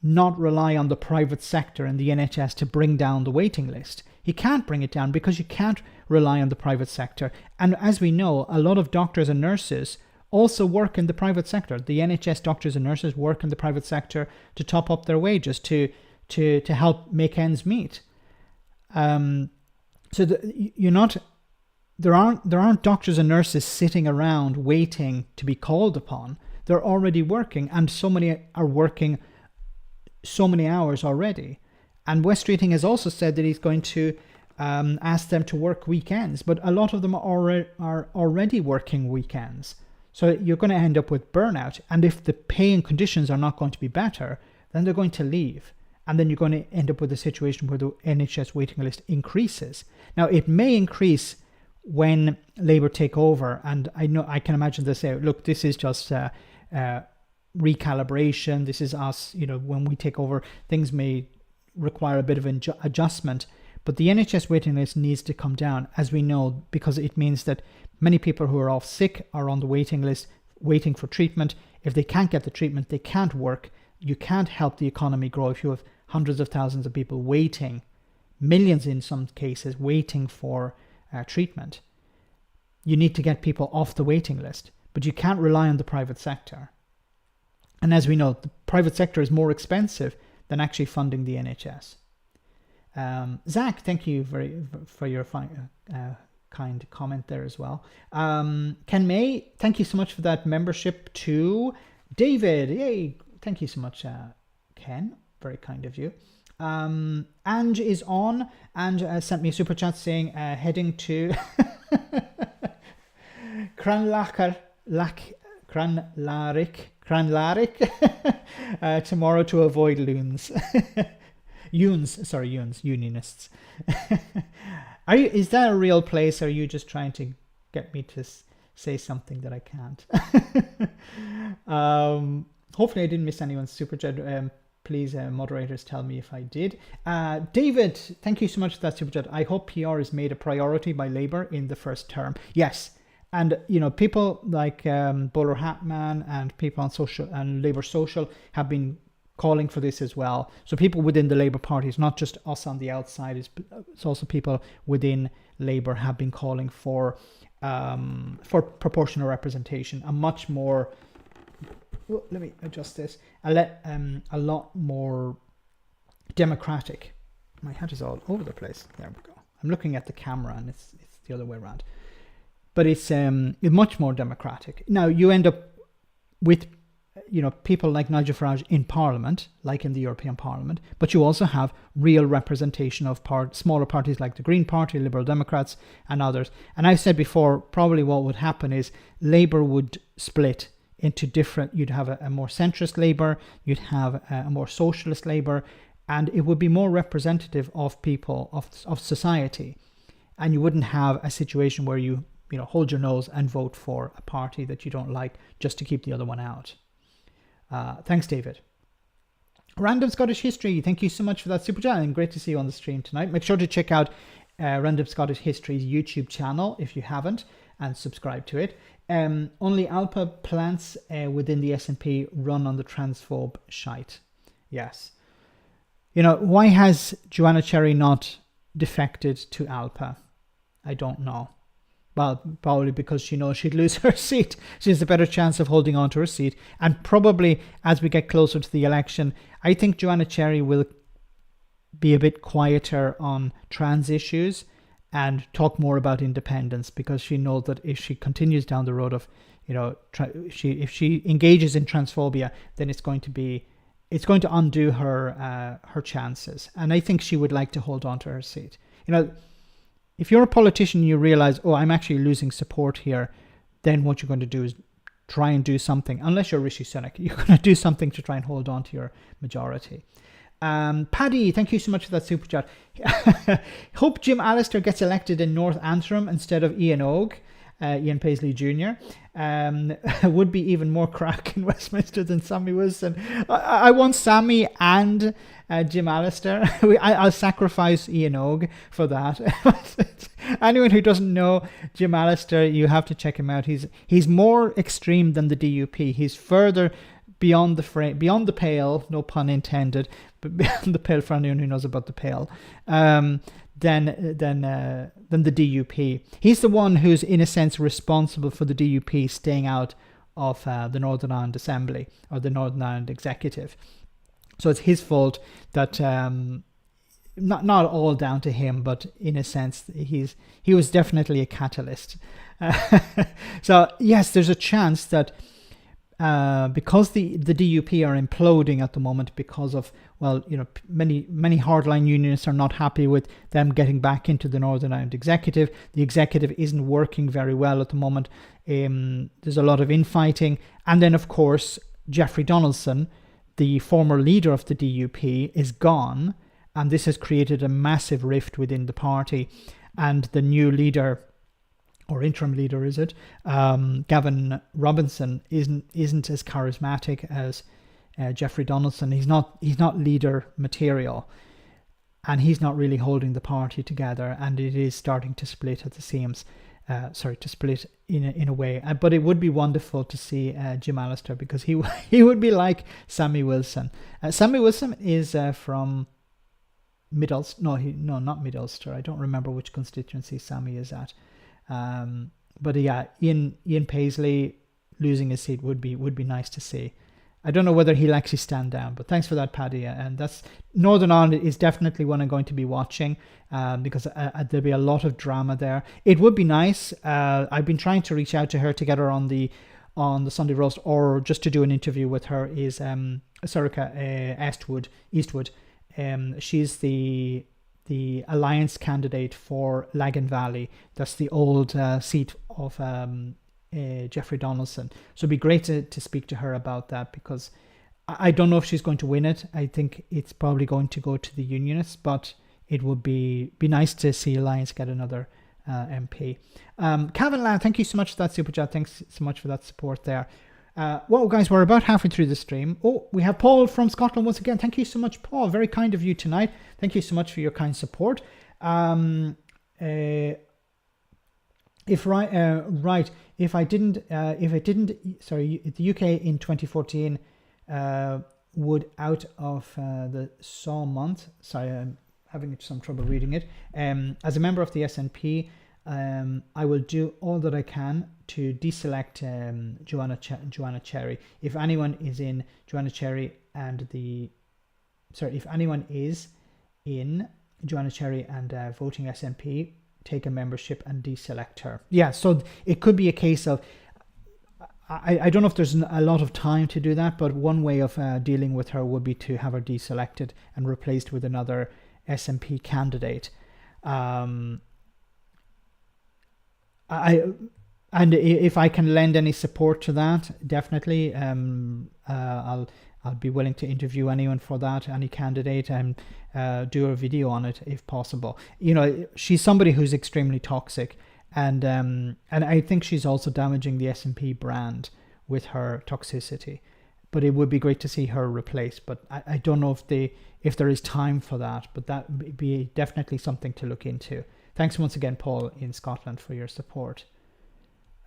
not rely on the private sector and the NHS to bring down the waiting list? He can't bring it down because you can't rely on the private sector. And as we know, a lot of doctors and nurses also work in the private sector. The NHS doctors and nurses work in the private sector to top up their wages, to help make ends meet. So there aren't doctors and nurses sitting around waiting to be called upon. They're already working, and so many are working so many hours already. And Wes Streeting has also said that he's going to ask them to work weekends, but a lot of them are already working weekends. So you're going to end up with burnout. And if the pay and conditions are not going to be better, then they're going to leave. And then you're going to end up with a situation where the NHS waiting list increases. Now, it may increase when Labour take over. And I can imagine they say, look, this is just recalibration. This is us, when we take over, things may require a bit of adjustment. But the NHS waiting list needs to come down, as we know, because it means that many people who are off sick are on the waiting list waiting for treatment. If they can't get the treatment, they can't work. You can't help the economy grow if you have hundreds of thousands of people waiting, millions in some cases, waiting for treatment. You need to get people off the waiting list, but you can't rely on the private sector. And as we know, the private sector is more expensive than actually funding the NHS. Zach, thank you for your kind comment there as well. Ken May, thank you so much for that membership to David. Yay, thank you so much, Ken. Very kind of you. Ange is on and sent me a super chat saying heading to Cranlarik tomorrow to avoid loons. Unionists. Is that a real place, or are you just trying to get me to say something that I can't? Hopefully I didn't miss anyone's super chat. Please, moderators, tell me if I did. David, thank you so much for that super chat. I hope PR is made a priority by Labour in the first term. Yes. And, people like Bowler Hatman and people on social and Labour Social have been calling for this as well. So people within the Labour Party, it's not just us on the outside, it's also people within Labour have been calling for proportional representation, a much more, well, let me adjust this, a lot more democratic. My hat is all over the place. There we go. I'm looking at the camera and it's the other way around. But it's much more democratic. Now you end up with, people like Nigel Farage in Parliament, like in the European Parliament, but you also have real representation of smaller parties like the Green Party, Liberal Democrats, and others. And I said before, probably what would happen is Labour would split into different. You'd have a more centrist Labour, you'd have a more socialist Labour, and it would be more representative of people, of society. And you wouldn't have a situation where you hold your nose and vote for a party that you don't like just to keep the other one out. Thanks, David. Random Scottish History, thank you so much for that super chat, and great to see you on the stream tonight. Make sure to check out Random Scottish History's YouTube channel if you haven't, and subscribe to it. Only Alpa plants within the SNP run on the transphobe shite. Yes. Why has Joanna Cherry not defected to Alpa? I don't know. Well, probably because she knows she'd lose her seat. She has a better chance of holding on to her seat. And probably as we get closer to the election, I think Joanna Cherry will be a bit quieter on trans issues and talk more about independence, because she knows that if she continues down the road of, if she engages in transphobia, then it's going to undo her chances. And I think she would like to hold on to her seat. If you're a politician, you realize, I'm actually losing support here, then what you're going to do is try and do something. Unless you're Rishi Sunak, you're going to do something to try and hold on to your majority. Paddy, thank you so much for that super chat. Hope Jim Allister gets elected in North Antrim instead of Ian Ogue, Ian Paisley Jr. Would be even more crack in Westminster than Sammy Wilson. I want Sammy and Jim Allister. I'll sacrifice Ian Ogue for that. Anyone who doesn't know Jim Allister, you have to check him out. He's more extreme than the DUP. He's further beyond the pale, no pun intended, but beyond the pale for anyone who knows about the pale. Than the DUP. He's the one who's in a sense responsible for the DUP staying out of the Northern Ireland Assembly or the Northern Ireland Executive. So it's his fault that not all down to him, but in a sense he was definitely a catalyst. So yes, there's a chance that because the DUP are imploding at the moment because of, many hardline unionists are not happy with them getting back into the Northern Ireland Executive. The Executive isn't working very well at the moment. There's a lot of infighting. And then, of course, Jeffrey Donaldson, the former leader of the DUP, is gone. And this has created a massive rift within the party. And the new leader, or interim leader, is it? Gavin Robinson isn't as charismatic as Jeffrey Donaldson. He's not leader material, and he's not really holding the party together. And it is starting to split at the seams. To split in a way. But it would be wonderful to see Jim Allister, because he would be like Sammy Wilson. Sammy Wilson is from Middlesbrough. No, not Middlesbrough. I don't remember which constituency Sammy is at. But yeah, Ian Paisley losing his seat would be nice to see. I don't know whether he'll actually stand down, but thanks for that, Paddy. And that's Northern Ireland is definitely one I'm going to be watching, because there'll be a lot of drama there. It would be nice. I've been trying to reach out to her to get her on the Sunday roast, or just to do an interview with her. Is Sorika Eastwood. She's the alliance candidate for Lagan Valley. That's the old seat of Jeffrey Donaldson. So it'd be great to speak to her about that, because I don't know if she's going to win it. I think it's probably going to go to the Unionists, but it would be nice to see Alliance get another MP. Calvin Lamb, thank you so much for that super chat. Thanks so much for that support there. Well, guys, we're about halfway through the stream. Oh, we have Paul from Scotland once again. Thank you so much, Paul. Very kind of you tonight. Thank you so much for your kind support. If I didn't, the UK in 2014 would out of the SAW month. Sorry, having some trouble reading it. As a member of the SNP, I will do all that I can to deselect Joanna Cherry. If anyone is in Joanna Cherry and if anyone is in Joanna Cherry and voting SNP, take a membership and deselect her. Yeah, so it could be a case of, I don't know if there's a lot of time to do that, but one way of dealing with her would be to have her deselected and replaced with another SNP candidate. And if I can lend any support to that, definitely, I'll be willing to interview anyone for that, any candidate, and do a video on it if possible. You know, she's somebody who's extremely toxic, and I think she's also damaging the SNP brand with her toxicity. But it would be great to see her replaced. But I don't know if there is time for that. But that would be definitely something to look into. Thanks once again, Paul in Scotland, for your support.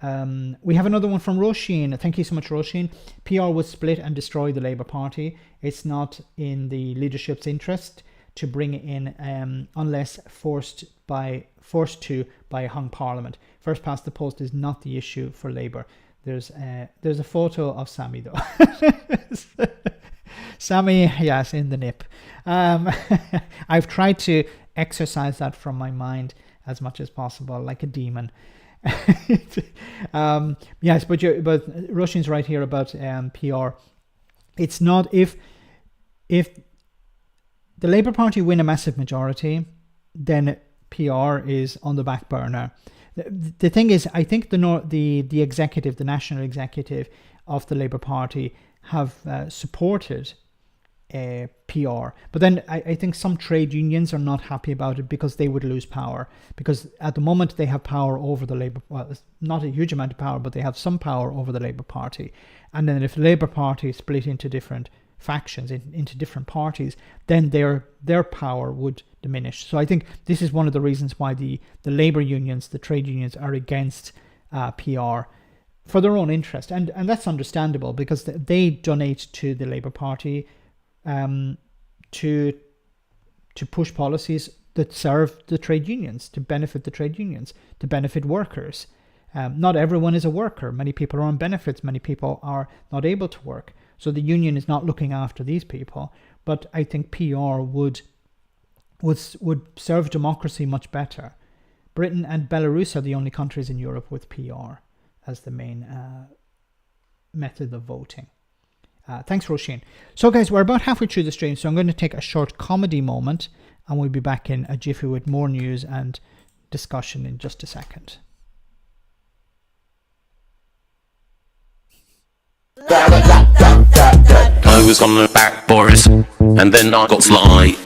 We have another one from Roisin. Thank you so much, Roisin. PR would split and destroy the Labour Party. It's not in the leadership's interest to bring in unless forced to by a hung parliament. First past the post is not the issue for Labour. There's a photo of Sammy though. Sammy, yes, in the nip. I've tried to exercise that from my mind as much as possible, like a demon. Yes, but Roisin's right here about PR. It's not if the Labour Party win a massive majority, then PR is on the back burner. The thing is, I think the executive, the national executive of the Labour Party have supported PR, but then I think some trade unions are not happy about it because they would lose power, because at the moment they have power over the Labour, well, it's not a huge amount of power, but they have some power over the Labour Party. And then if the Labour Party split into different factions, into different parties, then their power would diminish. So I think this is one of the reasons why the labour unions, the trade unions, are against PR for their own interest, and that's understandable, because they donate to the Labour Party to push policies that serve the trade unions, to benefit the trade unions, to benefit workers. Not everyone is a worker. Many people are on benefits. Many people are not able to work. So the union is not looking after these people. But I think PR would serve democracy much better. Britain and Belarus are the only countries in Europe with PR as the main method of voting. Thanks, Roisin. So guys, we're about halfway through the stream, so I'm going to take a short comedy moment, and we'll be back in a jiffy with more news and discussion in just a second. I was on the back, Boris, and then I got sly.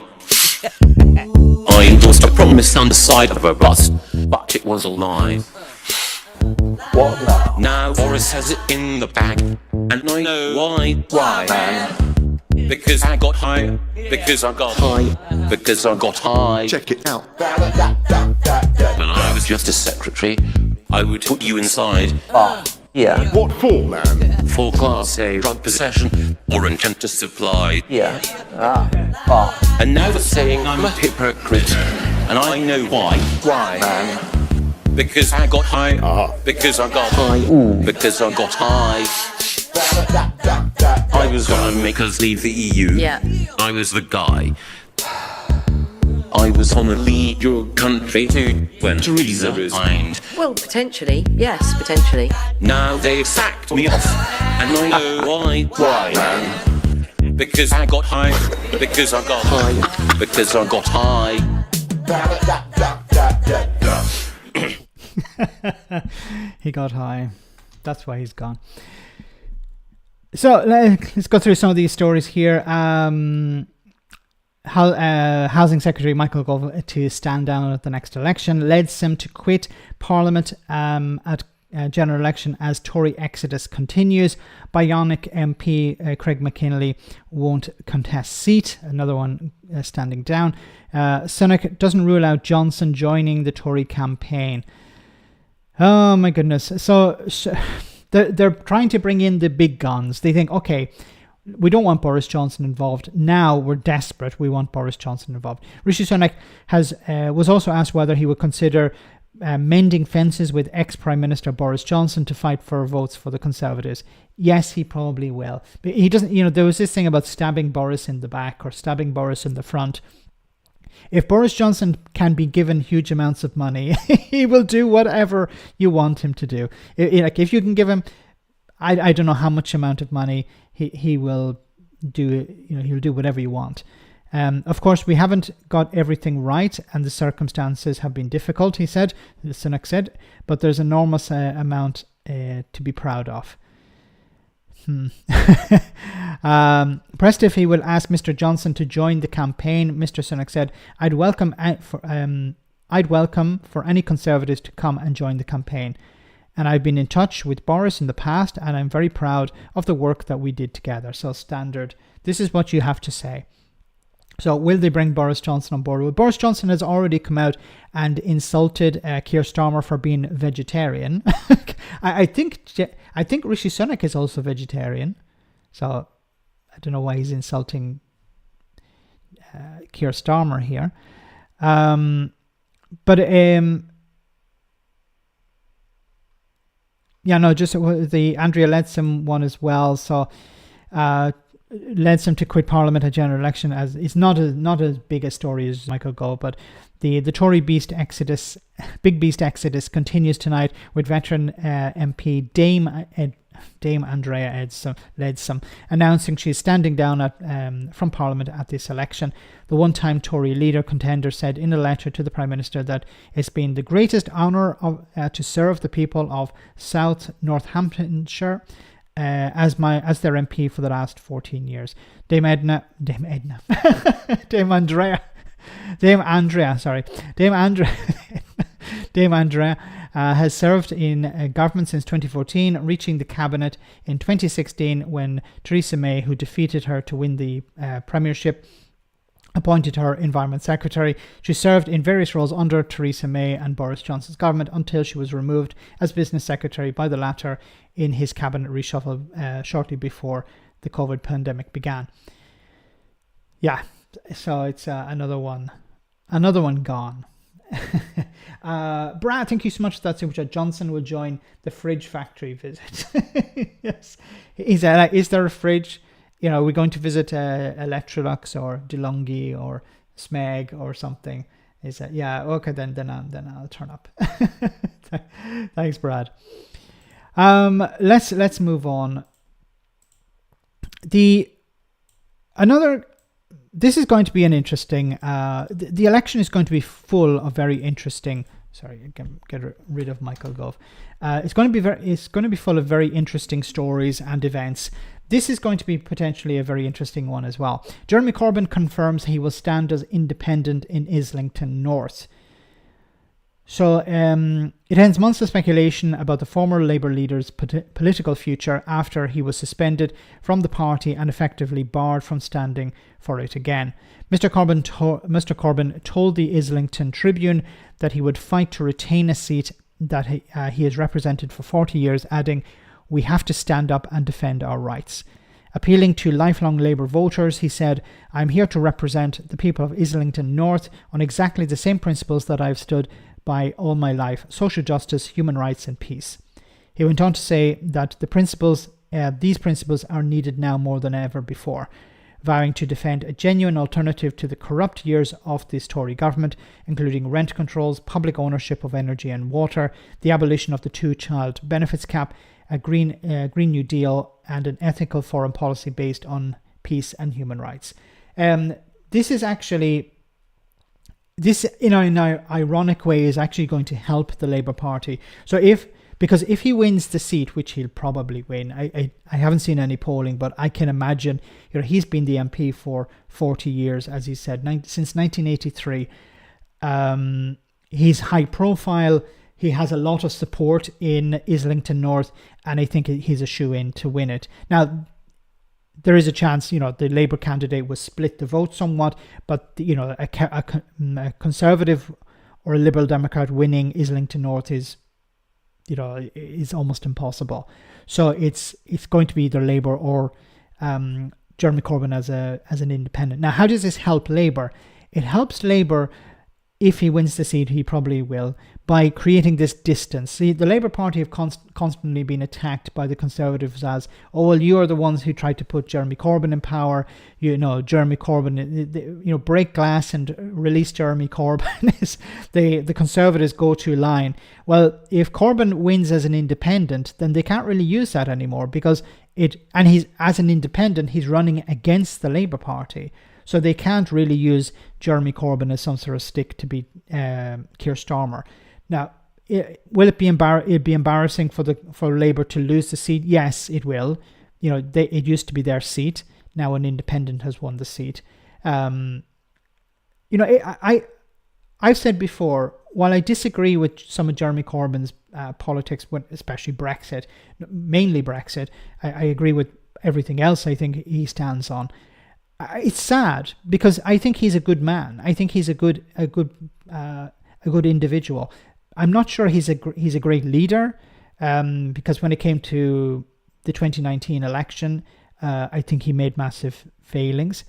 I endorsed a promise on the side of a bus, but it was a lie. What now? Now Boris has it in the bag, and I know why. Why, man? Because I got high. Because I got high. Because I got high. Check it out. When I was just a secretary, I would put you inside. Yeah. What for, man? For Class A drug possession or intent to supply. Yeah. And now they're saying I'm a hypocrite, and I know why. Why, man? Because I got high. Because I got high. Because I got high. I was gonna make us leave the EU. Yeah. I was the guy. I was gonna lead your country to when Theresa resigned. Well, potentially. Yes, potentially. Now they've sacked me off, and I know why. Why, man? Because I got high. Because I got high. Because I got high. He got high. That's why he's gone. So let's go through some of these stories here. Housing Secretary Michael Gove to stand down at the next election led Sim to quit Parliament at general election as Tory exodus continues. Bionic MP Craig McKinley won't contest seat. Another one standing down. Sunak doesn't rule out Johnson joining the Tory campaign. Oh my goodness. So they're trying to bring in the big guns. They think, okay, we don't want Boris Johnson involved. Now we're desperate. We want Boris Johnson involved. Rishi Sunak was also asked whether he would consider mending fences with ex-Prime Minister Boris Johnson to fight for votes for the Conservatives. Yes, he probably will. But he doesn't, there was this thing about stabbing Boris in the back or stabbing Boris in the front. If Boris Johnson can be given huge amounts of money, he will do whatever you want him to do. If you can give him, I don't know how much amount of money, he will do, he'll do whatever you want. Of course, we haven't got everything right, and the circumstances have been difficult, Sunak said, but there's enormous amount to be proud of. Pressed if he will ask Mr. Johnson to join the campaign, Mr. Sunak said, I'd welcome for any Conservatives to come and join the campaign. And I've been in touch with Boris in the past, and I'm very proud of the work that we did together. So standard. This is what you have to say. So will they bring Boris Johnson on board? Well, Boris Johnson has already come out and insulted Keir Starmer for being vegetarian. I think Rishi Sunak is also vegetarian. So I don't know why he's insulting Keir Starmer here. Just the Andrea Leadsom one as well. So Leadsom to quit Parliament at general election, as it's not as big a story as Michael Gove, but the Tory big beast exodus continues tonight with veteran MP Dame Andrea Leadsom announcing she's standing down from Parliament at this election. The one-time Tory leader contender said in a letter to the Prime Minister that it's been the greatest honour to serve the people of South Northamptonshire as their MP for the last 14 years. Dame Andrea has served in government since 2014, reaching the cabinet in 2016 when Theresa May, who defeated her to win the premiership, appointed her Environment Secretary. She served in various roles under Theresa May and Boris Johnson's government until she was removed as Business Secretary by the latter in his cabinet reshuffle shortly before the COVID pandemic began. Yeah, so it's another one gone. Brad, thank you so much for that super chat. Johnson will join the fridge factory visit. Yes, is there a fridge? We're going to visit Electrolux or DeLonghi or Smeg or something. Is that, yeah, okay, then I'll turn up. Thanks, Brad. Let's move on. This is going to be an interesting. The election is going to be full of very interesting. Sorry, get rid of Michael Gove. It's going to be full of very interesting stories and events. This is going to be potentially a very interesting one as well. Jeremy Corbyn confirms he will stand as independent in Islington North. So it ends months of speculation about the former Labour leader's political future after he was suspended from the party and effectively barred from standing for it again. Mr. Corbyn told the Islington Tribune that he would fight to retain a seat that he has represented for 40 years, adding, "We have to stand up and defend our rights." Appealing to lifelong Labour voters, he said, "I'm here to represent the people of Islington North on exactly the same principles that I've stood by all my life: social justice, human rights and peace." He went on to say that these principles are needed now more than ever before, vowing to defend a genuine alternative to the corrupt years of this Tory government, including rent controls, public ownership of energy and water, the abolition of the two-child benefits cap, a Green New Deal, and an ethical foreign policy based on peace and human rights. This is actually, in an ironic way, is actually going to help the Labour Party. Because if he wins the seat, which he'll probably win, I haven't seen any polling, but I can imagine, he's been the MP for 40 years, as he said, since 1983. He's high profile. He has a lot of support in Islington North, and I think he's a shoo-in to win it. Now, there is a chance, the Labour candidate will split the vote somewhat, but, a Conservative or a Liberal Democrat winning Islington North is almost impossible. So it's going to be either Labour or Jeremy Corbyn as an independent. Now, how does this help Labour? It helps Labour, if he wins the seat, he probably will, by creating this distance. See, the Labour Party have constantly been attacked by the Conservatives as, oh, well, you are the ones who tried to put Jeremy Corbyn in power. Jeremy Corbyn, break glass and release Jeremy Corbyn is the Conservatives' go-to line. Well, if Corbyn wins as an independent, then they can't really use that anymore because he's as an independent, he's running against the Labour Party. So they can't really use Jeremy Corbyn as some sort of stick to beat Keir Starmer. Now, will it be embarrassing for Labour to lose the seat? Yes, it will. It used to be their seat. Now an independent has won the seat. I've said before, while I disagree with some of Jeremy Corbyn's politics, especially Brexit, mainly Brexit, I agree with everything else I think he stands on. It's sad because I think he's a good man. I think he's a good individual. I'm not sure he's a great leader because when it came to the 2019 election, I think he made massive failings,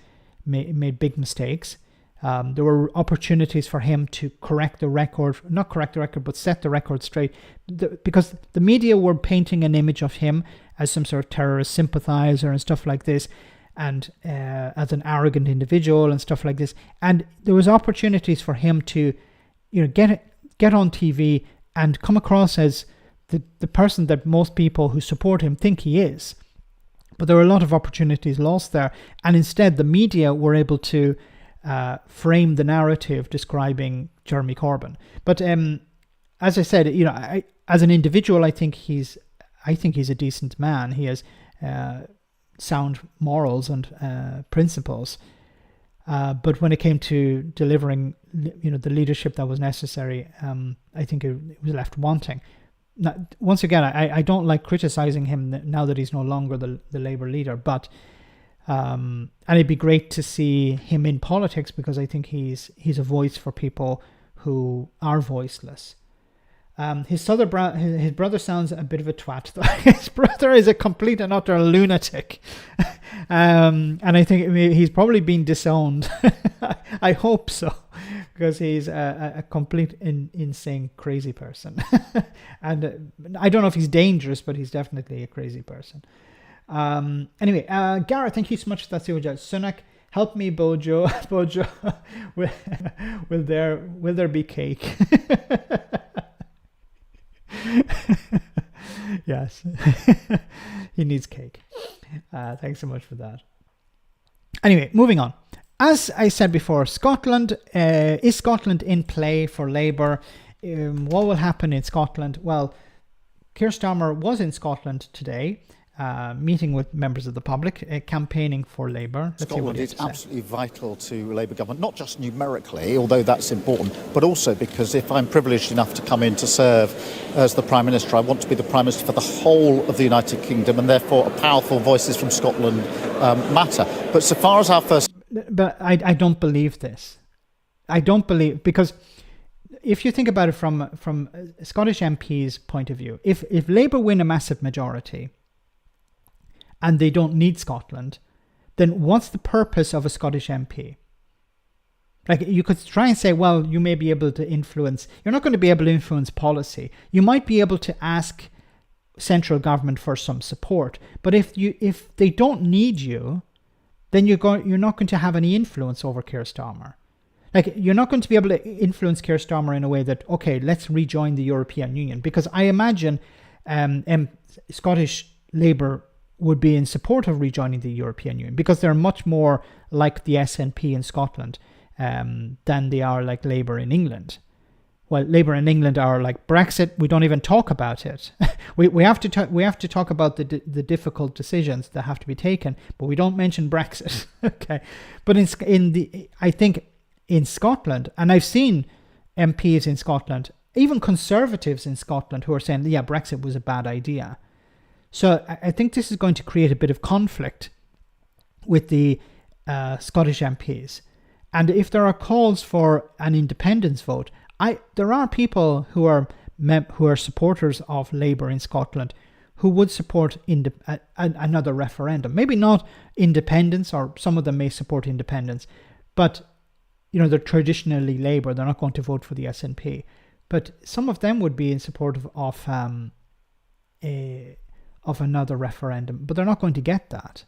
made big mistakes. There were opportunities for him to not correct the record, but set the record straight. Because the media were painting an image of him as some sort of terrorist sympathizer and stuff like this, and as an arrogant individual and stuff like this. And there was opportunities for him to, get on TV and come across as the person that most people who support him think he is. But there were a lot of opportunities lost there. And instead, the media were able to frame the narrative describing Jeremy Corbyn. But as I said, as an individual, I think he's a decent man. He has sound morals and principles. But when it came to delivering, the leadership that was necessary, I think it was left wanting. Now, once again, I don't like criticizing him now that he's no longer the Labour leader, but and it'd be great to see him in politics because I think he's a voice for people who are voiceless. His brother sounds a bit of a twat, though. His brother is a complete and utter lunatic. And I think he's probably been disowned. I hope so, because he's a complete insane, crazy person. And I don't know if he's dangerous, but he's definitely a crazy person. Anyway, Gareth, thank you so much for that super chat. Sunak, help me, Bojo. Bojo, will there be cake? Yes, he needs cake. Thanks so much for that. Anyway, moving on. As I said before, Scotland, is Scotland in play for Labour? What will happen in Scotland? Well, Keir Starmer was in Scotland today, meeting with members of the public, campaigning for Labour. Scotland is absolutely vital to Labour government, not just numerically, although that's important, but also because if I'm privileged enough to come in to serve as the Prime Minister, I want to be the Prime Minister for the whole of the United Kingdom, and therefore powerful voices from Scotland matter. But so far as our first... But I don't believe this. I don't believe... Because if you think about it from a Scottish MP's point of view, if Labour win a massive majority and they don't need Scotland, then what's the purpose of a Scottish MP? Like, you could try and say, well, you may be able to influence... You're not going to be able to influence policy. You might be able to ask central government for some support. But if they don't need you, then you're not going to have any influence over Keir Starmer. Like, you're not going to be able to influence Keir Starmer in a way that, okay, let's rejoin the European Union. Because I imagine Scottish Labour would be in support of rejoining the European Union because they're much more like the SNP in Scotland than they are like Labour in England. Well, Labour in England are like Brexit. We don't even talk about it. we have to talk about the difficult decisions that have to be taken, but we don't mention Brexit. Okay, but I think in Scotland, and I've seen MPs in Scotland, even Conservatives in Scotland, who are saying, yeah, Brexit was a bad idea. So I think this is going to create a bit of conflict with the Scottish MPs. And if there are calls for an independence vote, there are people who are supporters of Labour in Scotland who would support another referendum. Maybe not independence, or some of them may support independence, but they're traditionally Labour. They're not going to vote for the SNP, but some of them would be in support of another referendum, but they're not going to get that.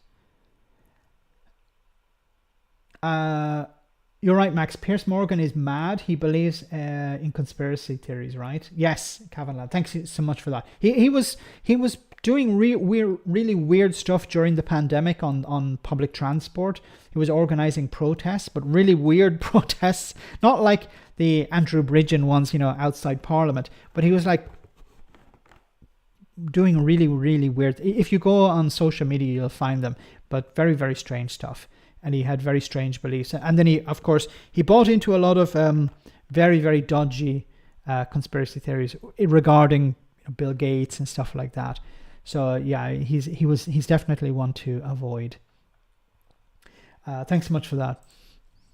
You're right, Max. Piers Morgan is mad. He believes in conspiracy theories, right? Yes, Kavanagh. Thanks so much for that. He was doing really weird stuff during the pandemic on public transport. He was organising protests, but really weird protests, not like the Andrew Bridgen ones, outside Parliament. But he was like doing really weird. If you go on social media, you'll find them, but very, very strange stuff. And he had very strange beliefs. And then he bought into a lot of very, very dodgy conspiracy theories regarding Bill Gates and stuff like that. So yeah, he's definitely one to avoid. Thanks so much for that.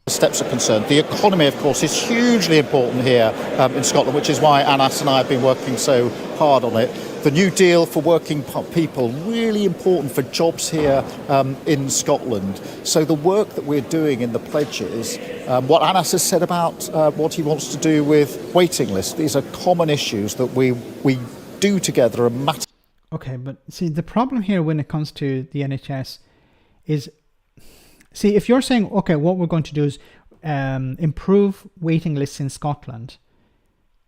Steps are concerned. The economy, of course, is hugely important here in Scotland, which is why Anas and I have been working so hard on it. The New Deal for working people, really important for jobs here in Scotland. So the work that we're doing in the pledges, what Anas has said about what he wants to do with waiting lists, these are common issues that we do together and matter. Okay, but see, the problem here when it comes to the NHS is, see, if you're saying, okay, what we're going to do is improve waiting lists in Scotland,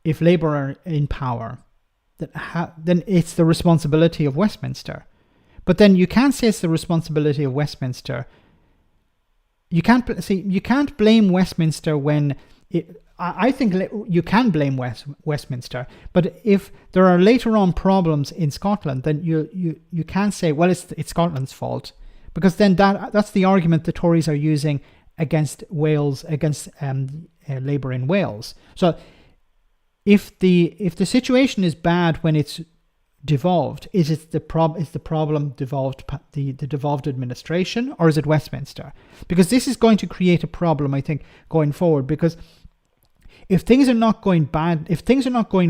if Labour are in power, then it's the responsibility of Westminster. But then you can't say it's the responsibility of Westminster. You can't blame Westminster when I think you can blame Westminster, but if there are later on problems in Scotland, then you can't say, well, it's Scotland's fault, because then that's the argument the Tories are using against Wales, against Labour in Wales. So if the situation is bad when it's devolved, is the problem devolved, the devolved administration, or is it Westminster? Because this is going to create a problem, I think, going forward, because if things are not going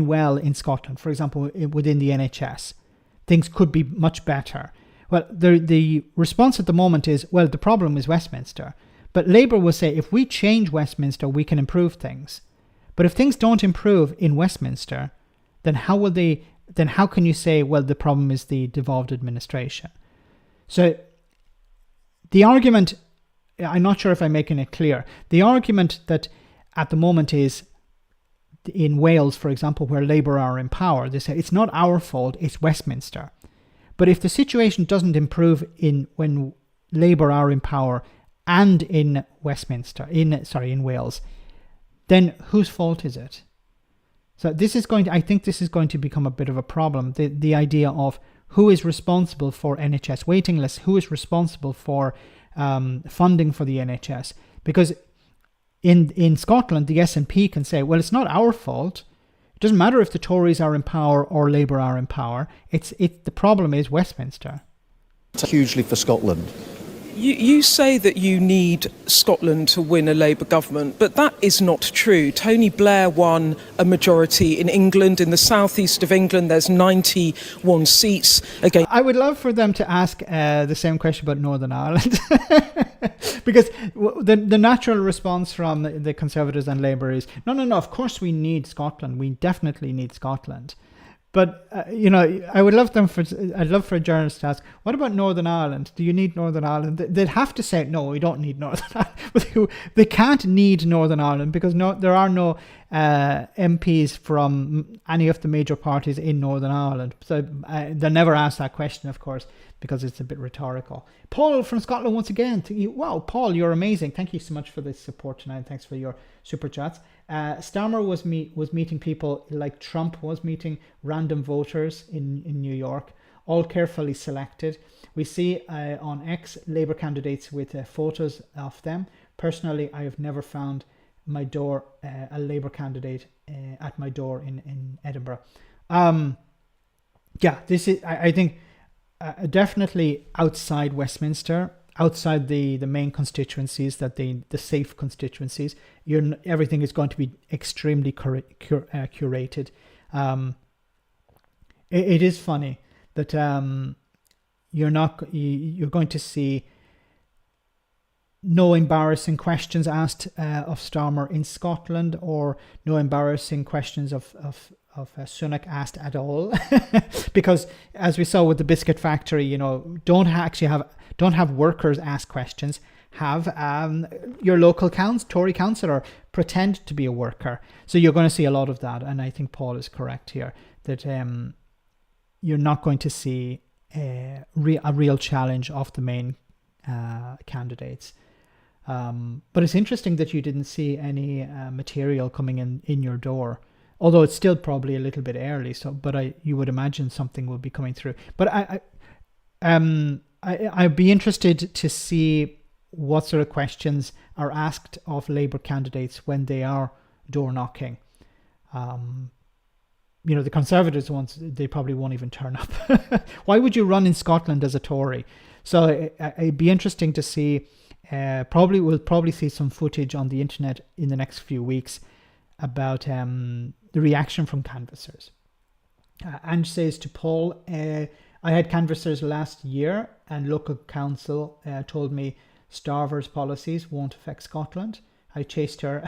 well in Scotland, for example, within the NHS, things could be much better. Well, the response at the moment is, well, the problem is Westminster. But Labour will say, if we change Westminster, we can improve things. But if things don't improve in Westminster, then how can you say, well, the problem is the devolved administration? So the argument, I'm not sure if I'm making it clear. The argument that at the moment is in Wales, for example, where Labour are in power, they say it's not our fault, it's Westminster. But if the situation doesn't improve when Labour are in power and in Wales, then whose fault is it? So I think this is going to become a bit of a problem. The idea of who is responsible for NHS waiting lists, who is responsible for funding for the NHS, because in Scotland the SNP can say, well, it's not our fault. It doesn't matter if the Tories are in power or Labour are in power. The problem is Westminster. Hugely for Scotland. You say that you need Scotland to win a Labour government, but that is not true. Tony Blair won a majority in England. In the southeast of England, there's 91 seats. Again, I would love for them to ask the same question about Northern Ireland. Because the natural response from the Conservatives and Labour is, no, of course we need Scotland. We definitely need Scotland. But, I'd love for a journalist to ask, what about Northern Ireland? Do you need Northern Ireland? They'd have to say, no, we don't need Northern Ireland. They can't need Northern Ireland because there are no MPs from any of the major parties in Northern Ireland. So they'll never ask that question, of course, because it's a bit rhetorical. Paul from Scotland once again. Wow, Paul, you're amazing. Thank you so much for the support tonight. Thanks for your super chats. Starmer was meeting people like Trump was meeting random voters in New York, all carefully selected. We see on X Labour candidates with photos of them. Personally, I have never found my door a Labour candidate at my door in Edinburgh. This is I think definitely outside Westminster, outside the main constituencies, the safe constituencies. Everything is going to be extremely curated. It is funny that you're going to see no embarrassing questions asked of Starmer in Scotland, or no embarrassing questions of Sunak asked at all, because as we saw with the biscuit factory, don't have workers ask questions. Have your local Tory councillor pretend to be a worker. So you're going to see a lot of that, and I think Paul is correct here that you're not going to see a real challenge of the main candidates. But it's interesting that you didn't see any material coming in your door, although it's still probably a little bit early. But you would imagine something will be coming through. But I'd be interested to see what sort of questions are asked of Labour candidates when they are door knocking. The Conservatives ones, they probably won't even turn up. Why would you run in Scotland as a Tory? So it'd be interesting to see. We'll probably see some footage on the internet in the next few weeks about the reaction from canvassers. Ange says to Paul, I had canvassers last year, and local council told me Starmer's policies won't affect Scotland. I chased her,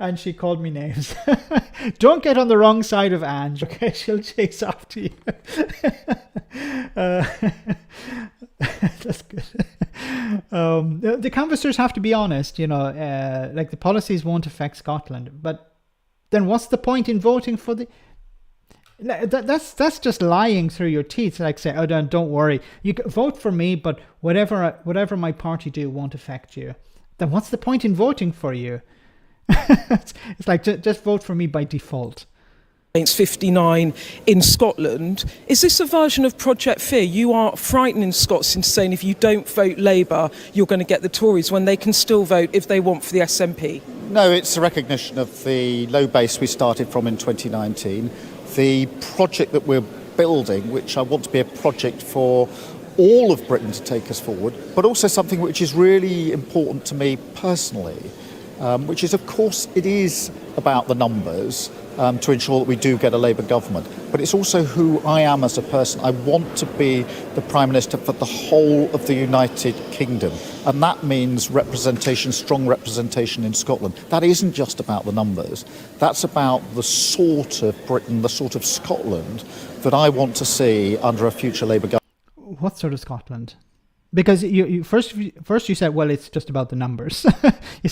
and she called me names. Don't get on the wrong side of Ange, okay? She'll chase after you. That's good. The canvassers have to be honest, like the policies won't affect Scotland. But then what's the point in voting for the... That's just lying through your teeth. Like say, oh, don't worry, you can vote for me, but whatever my party do won't affect you. Then what's the point in voting for you? It's like just vote for me by default. Against 59 in Scotland. Is this a version of Project Fear? You are frightening Scots into saying if you don't vote Labour, you're going to get the Tories, when they can still vote if they want for the SNP. No, it's a recognition of the low base we started from in 2019. The project that we're building, which I want to be a project for all of Britain to take us forward, but also something which is really important to me personally, which is, of course, it is about the numbers to ensure that we do get a Labour government, but it's also who I am as a person. I want to be the Prime Minister for the whole of the United Kingdom, and that means representation, strong representation in Scotland. That isn't just about the numbers. That's about the sort of Britain, the sort of Scotland that I want to see under a future Labour government. What sort of Scotland? Because you first you said, well, it's just about the numbers,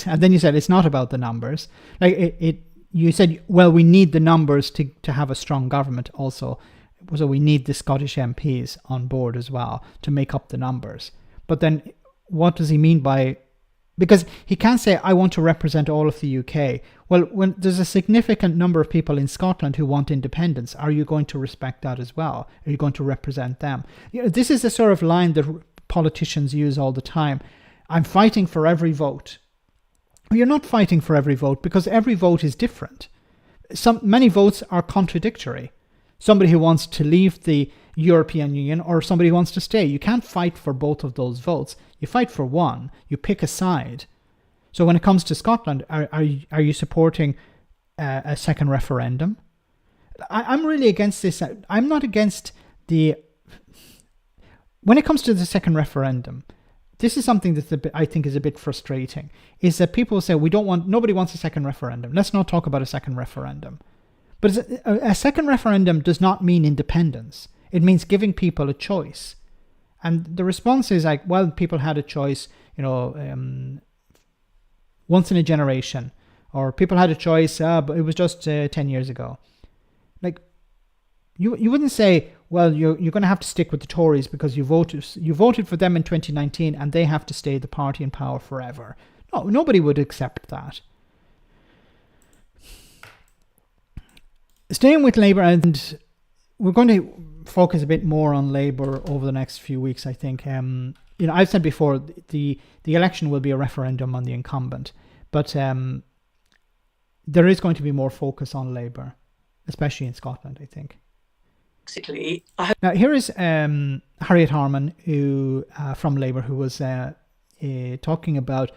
and then you said it's not about the numbers. Like you said, well, we need the numbers to have a strong government also, so we need the Scottish MPs on board as well to make up the numbers. But then, what does he mean by? Because he can't say, I want to represent all of the UK. Well, when there's a significant number of people in Scotland who want independence, are you going to respect that as well? Are you going to represent them? This is the sort of line that politicians use all the time. I'm fighting for every vote. You're not fighting for every vote, because every vote is different. Many votes are contradictory. Somebody who wants to leave the European Union or somebody who wants to stay. You can't fight for both of those votes. You fight for one. You pick a side. So when it comes to Scotland, are you supporting a second referendum? I'm really against this. I'm not against the... When it comes to the second referendum, this is something that I think is a bit frustrating, is that people say, nobody wants a second referendum. Let's not talk about a second referendum. But a second referendum does not mean independence. It means giving people a choice. And the response is like, well, people had a choice, once in a generation, or people had a choice, but it was just 10 years ago. Like, you wouldn't say, well, you're going to have to stick with the Tories because you voted for them in 2019 and they have to stay the party in power forever. No, nobody would accept that. Staying with Labour, and we're going to focus a bit more on Labour over the next few weeks, I think. I've said before, the election will be a referendum on the incumbent, but there is going to be more focus on Labour, especially in Scotland, I think. Now, here is Harriet Harman, who from Labour, who was talking about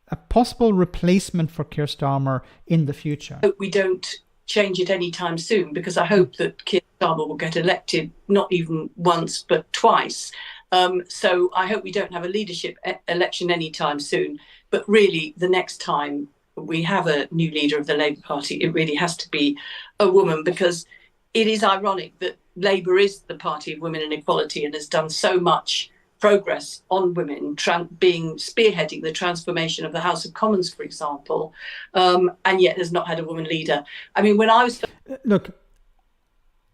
a possible replacement for Keir Starmer in the future. We don't change it anytime soon, because I hope that Keir Starmer will get elected not even once but twice. So I hope we don't have a leadership election anytime soon. But really, the next time we have a new leader of the Labour Party, it really has to be a woman, because it is ironic that Labour is the party of women and equality and has done so much progress on women, spearheading the transformation of the House of Commons, for example, and yet has not had a woman leader. I mean, when I was... Look,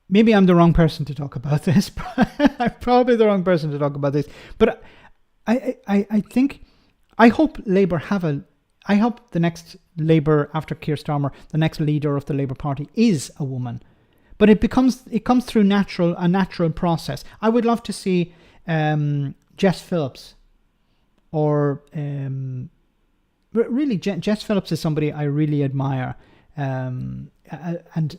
maybe I'm the wrong person to talk about this. I'm probably the wrong person to talk about this. But I think, I hope Labour I hope the next Labour after Keir Starmer, the next leader of the Labour Party is a woman. But it comes through a natural process. I would love to see Jess Phillips, or really Jess Phillips is somebody I really admire, and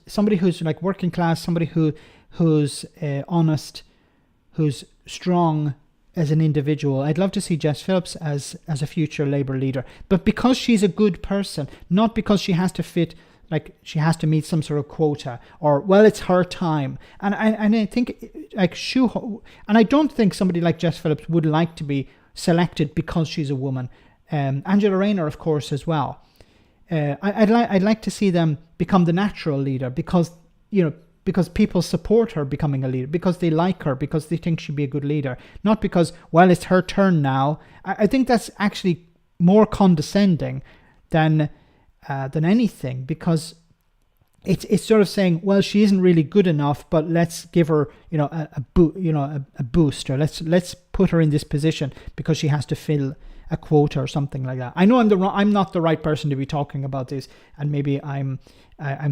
somebody who's like working class, somebody who's honest, who's strong as an individual. I'd love to see Jess Phillips as a future Labour leader, but because she's a good person, not because she has to fit, like she has to meet some sort of quota, or well, it's her time. And I think like and I don't think somebody like Jess Phillips would like to be selected because she's a woman. Angela Rayner, of course, as well. I'd like to see them become the natural leader, because people support her becoming a leader, because they like her, because they think she'd be a good leader, not because, well, it's her turn now. I think that's actually more condescending than anything, because it's sort of saying, well, she isn't really good enough, but let's give her a boost, or let's put her in this position because she has to fill a quota or something like that. I know I'm not the right person to be talking about this, and maybe I'm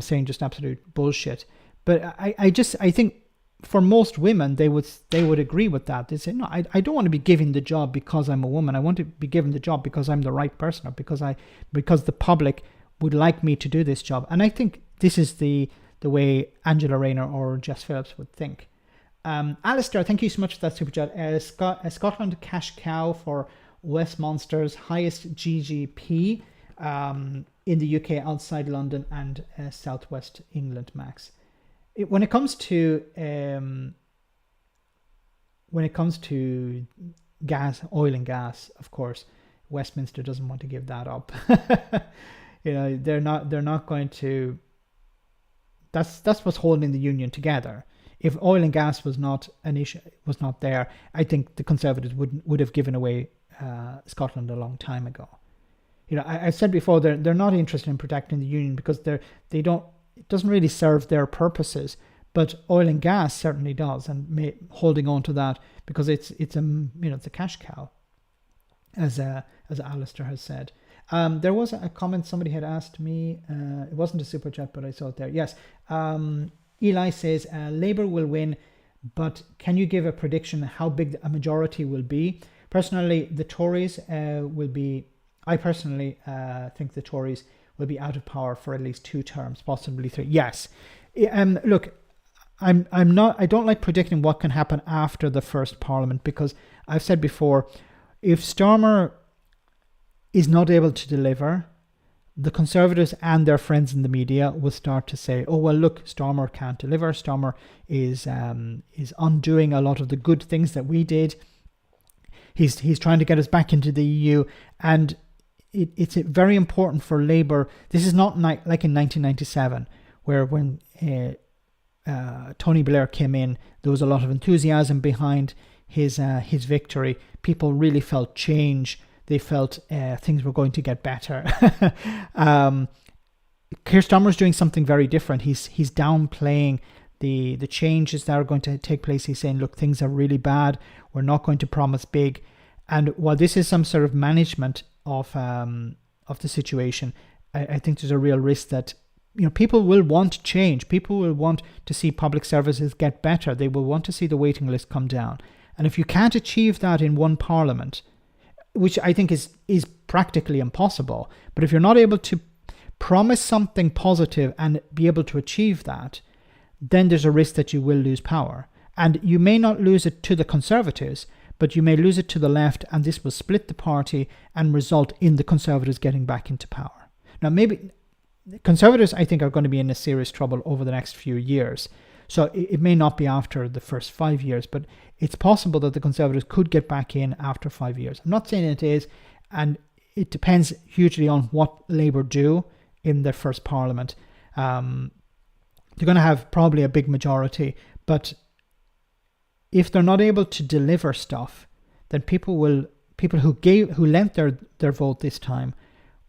saying just absolute bullshit, but I think for most women, they would agree with that. They say, no, I don't want to be given the job because I'm a woman. I want to be given the job because I'm the right person, or because the public would like me to do this job. And I think this is the way Angela Rayner or Jess Phillips would think. Alistair, thank you so much for that super chat. Scotland cash cow for Westminster's highest GDP in the UK outside London and southwest England, Max. When it comes to gas, oil and gas, of course, Westminster doesn't want to give that up. They're not going to. That's what's holding the union together. If oil and gas was not an issue, was not there, I think the Conservatives would have given away Scotland a long time ago. I said before, they're not interested in protecting the union because they don't. It doesn't really serve their purposes, but oil and gas certainly does, and holding on to that because it's a cash cow, as Alistair has said. There was a comment somebody had asked me. It wasn't a super chat, but I saw it there. Yes. Eli says Labour will win, but can you give a prediction how big a majority will be? Personally, the Tories will be. I personally think the Tories will be out of power for at least 2 terms, possibly 3. Yes. Look, I don't like predicting what can happen after the first Parliament, because I've said before, if Starmer is not able to deliver, the Conservatives and their friends in the media will start to say, oh, well, look, Starmer can't deliver. Starmer is undoing a lot of the good things that we did. He's trying to get us back into the EU, and it's very important for Labour. This is not like in 1997, where when Tony Blair came in, there was a lot of enthusiasm behind his victory. People really felt change. They felt things were going to get better. Keir Starmer is doing something very different. He's downplaying the changes that are going to take place. He's saying, look, things are really bad. We're not going to promise big. And while this is some sort of management of the situation, I think there's a real risk that people will want change. People will want to see public services get better. They will want to see the waiting list come down. And if you can't achieve that in one Parliament, which I think is practically impossible, but if you're not able to promise something positive and be able to achieve that, then there's a risk that you will lose power. And you may not lose it to the Conservatives, but you may lose it to the left, and this will split the party and result in the Conservatives getting back into power. Now, maybe Conservatives, I think, are going to be in a serious trouble over the next few years. So it may not be after the first 5 years, but it's possible that the Conservatives could get back in after 5 years. I'm not saying it is, and it depends hugely on what Labour do in their first parliament. They're going to have probably a big majority, but if they're not able to deliver stuff, then people who lent their vote this time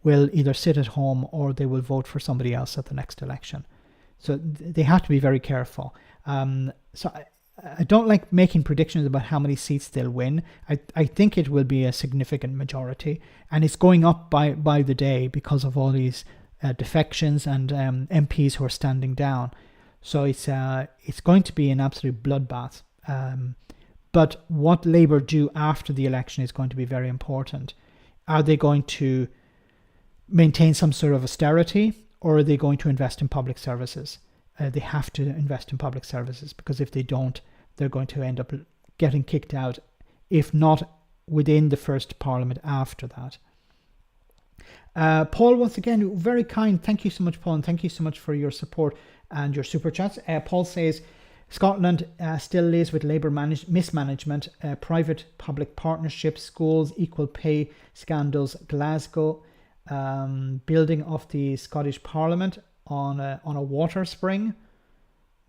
will either sit at home or they will vote for somebody else at the next election. So they have to be very careful. So I don't like making predictions about how many seats they'll win. I think it will be a significant majority, and it's going up by the day because of all these defections and MPs who are standing down. So it's going to be an absolute bloodbath. But what Labour do after the election is going to be very important. Are they going to maintain some sort of austerity, or are they going to invest in public services? They have to invest in public services, because if they don't, they're going to end up getting kicked out, if not within the first parliament, after that. Paul, once again, very kind. Thank you so much, Paul, and thank you so much for your support and your super chats. Paul says, Scotland still lives with Labour mismanagement, private-public partnerships, schools, equal pay scandals, Glasgow, building of the Scottish Parliament on a water spring,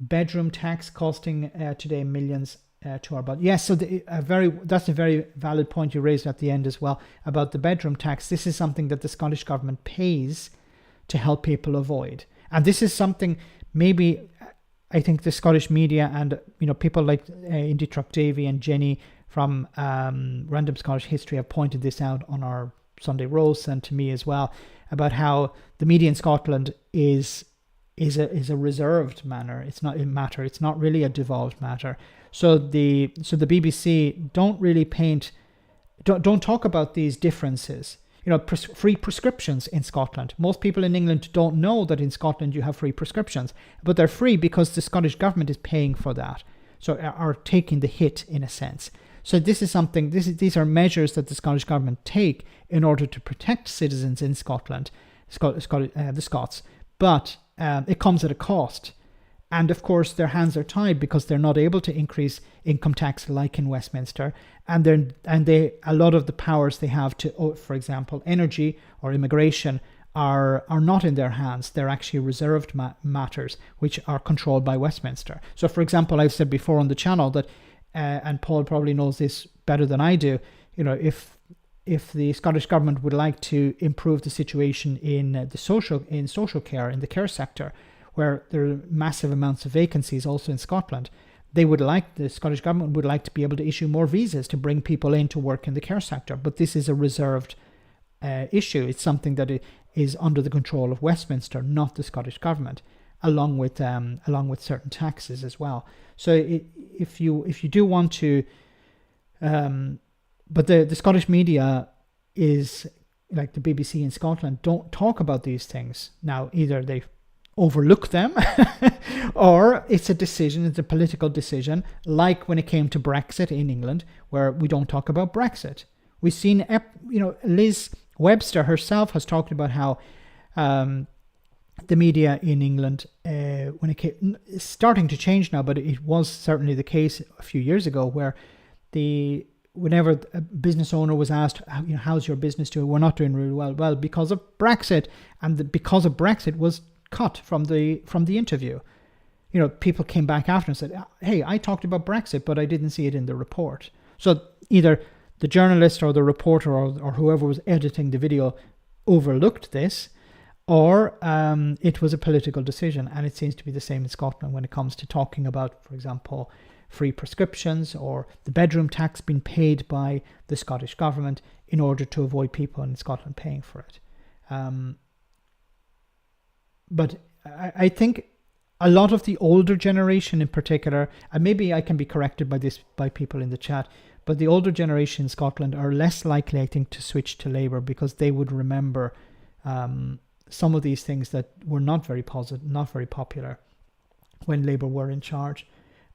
bedroom tax costing today millions to our budget. Yes, so that's a very valid point you raised at the end as well about the bedroom tax. This is something that the Scottish government pays to help people avoid, and this is something maybe I think the Scottish media and people like Indy Truck Davy and Jenny from Random Scottish History have pointed this out on our Sunday roast, and to me as well, about how the media in Scotland is a reserved matter. It's not a matter. It's not really a devolved matter. So the BBC don't really don't talk about these differences. Free prescriptions in Scotland. Most people in England don't know that in Scotland you have free prescriptions, but they're free because the Scottish government is paying for that. So are taking the hit in a sense. So this is something. These are measures that the Scottish government take in order to protect citizens in Scotland, the Scots. But it comes at a cost, and of course their hands are tied because they're not able to increase income tax like in Westminster, and a lot of the powers they have to, for example, energy or immigration are not in their hands. They're actually reserved matters which are controlled by Westminster. So, for example, I've said before on the channel that. And Paul probably knows this better than I do. If the Scottish government would like to improve the situation in social care, in the care sector, where there are massive amounts of vacancies also in Scotland, the Scottish government would like to be able to issue more visas to bring people in to work in the care sector. But this is a reserved issue. It's something that is under the control of Westminster, not the Scottish government, along with certain taxes as well. So if you do want to, but the Scottish media is like the BBC in Scotland don't talk about these things. Now either they overlook them or it's a political decision, like when it came to Brexit in England, where we don't talk about Brexit. We've seen Liz Webster herself has talked about how the media in England, when it came, it's starting to change now, but it was certainly the case a few years ago, where whenever a business owner was asked, how's your business doing? We're not doing really well. Well, because of Brexit, and because of Brexit was cut from the interview. People came back after and said, hey, I talked about Brexit, but I didn't see it in the report. So either the journalist or the reporter or whoever was editing the video overlooked this, or it was a political decision. And it seems to be the same in Scotland when it comes to talking about, for example, free prescriptions or the bedroom tax being paid by the Scottish government in order to avoid people in Scotland paying for it. But I think a lot of the older generation in particular, and maybe I can be corrected by people in the chat, but the older generation in Scotland are less likely, I think, to switch to Labour because they would remember some of these things that were not very positive, not very popular when Labour were in charge.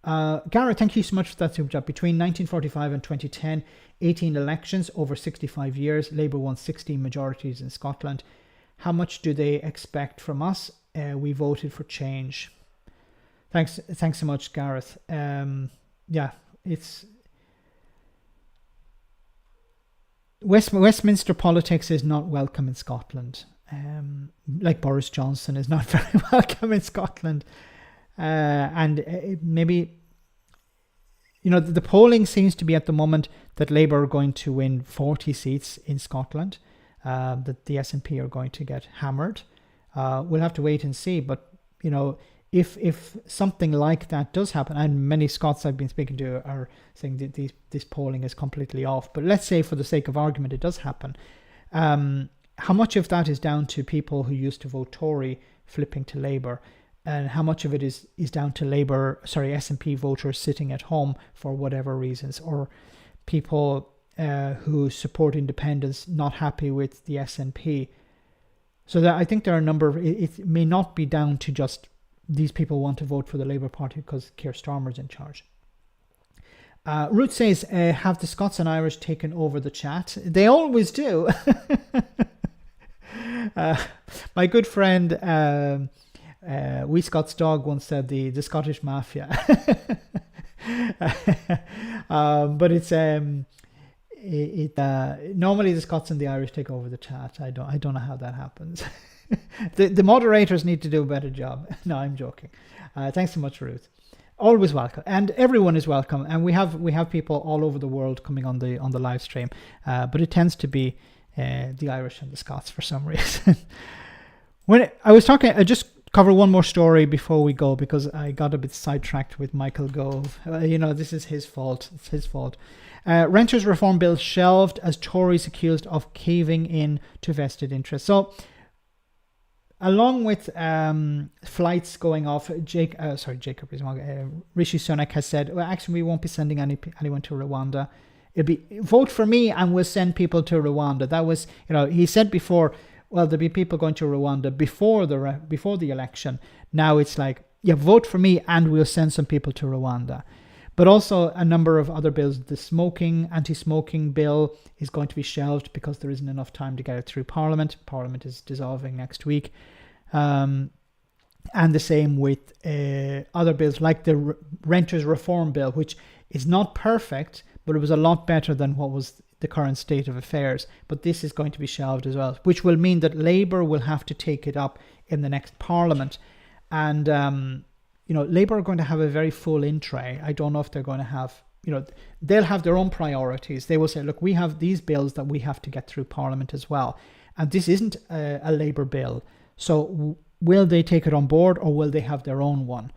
Gareth, thank you so much for that super chat. Between 1945 and 2010, 18 elections over 65 years, Labour won 16 majorities in Scotland. How much do they expect from us? We voted for change. Thanks so much, Gareth. Yeah, it's Westminster politics is not welcome in Scotland. Like Boris Johnson is not very welcome in Scotland. And maybe, the polling seems to be at the moment that Labour are going to win 40 seats in Scotland, that the SNP are going to get hammered. We'll have to wait and see. But, if something like that does happen, and many Scots I've been speaking to are saying that this polling is completely off. But let's say for the sake of argument, it does happen. How much of that is down to people who used to vote Tory flipping to Labour? And how much of it is down to SNP voters sitting at home for whatever reasons, or people who support independence not happy with the SNP? So that I think there are a number of, it may not be down to just these people want to vote for the Labour Party because Keir Starmer's in charge. Ruth says, have the Scots and Irish taken over the chat? They always do. My good friend Wee Scots Dog once said the Scottish Mafia. But it's normally the Scots and the Irish take over the chat. I don't know how that happens. The moderators need to do a better job. No, I'm joking. Thanks so much, Ruth. Always welcome, and everyone is welcome. And we have people all over the world coming on the live stream, but it tends to be the Irish and the Scots for some reason. When I was talking, I just cover one more story before we go because I got a bit sidetracked with Michael Gove. This is his fault. It's his fault. Renters Reform Bill shelved as Tories accused of caving in to vested interests. So, along with flights going off, Rishi Sunak has said, well, actually, we won't be sending anyone to Rwanda. It'll be vote for me and we'll send people to Rwanda. That was, he said before, well, there'll be people going to Rwanda before the election. Now it's like, yeah, vote for me and we'll send some people to Rwanda. But also a number of other bills. The anti-smoking bill is going to be shelved because there isn't enough time to get it through Parliament. Parliament is dissolving next week. And the same with other bills like the Renters Reform Bill, which is not perfect, but it was a lot better than what was the current state of affairs. But this is going to be shelved as well, which will mean that Labour will have to take it up in the next Parliament. And, Labour are going to have a very full in-tray. I don't know if they're going to have, they'll have their own priorities. They will say, look, we have these bills that we have to get through Parliament as well. And this isn't a Labour bill. So will they take it on board or will they have their own one?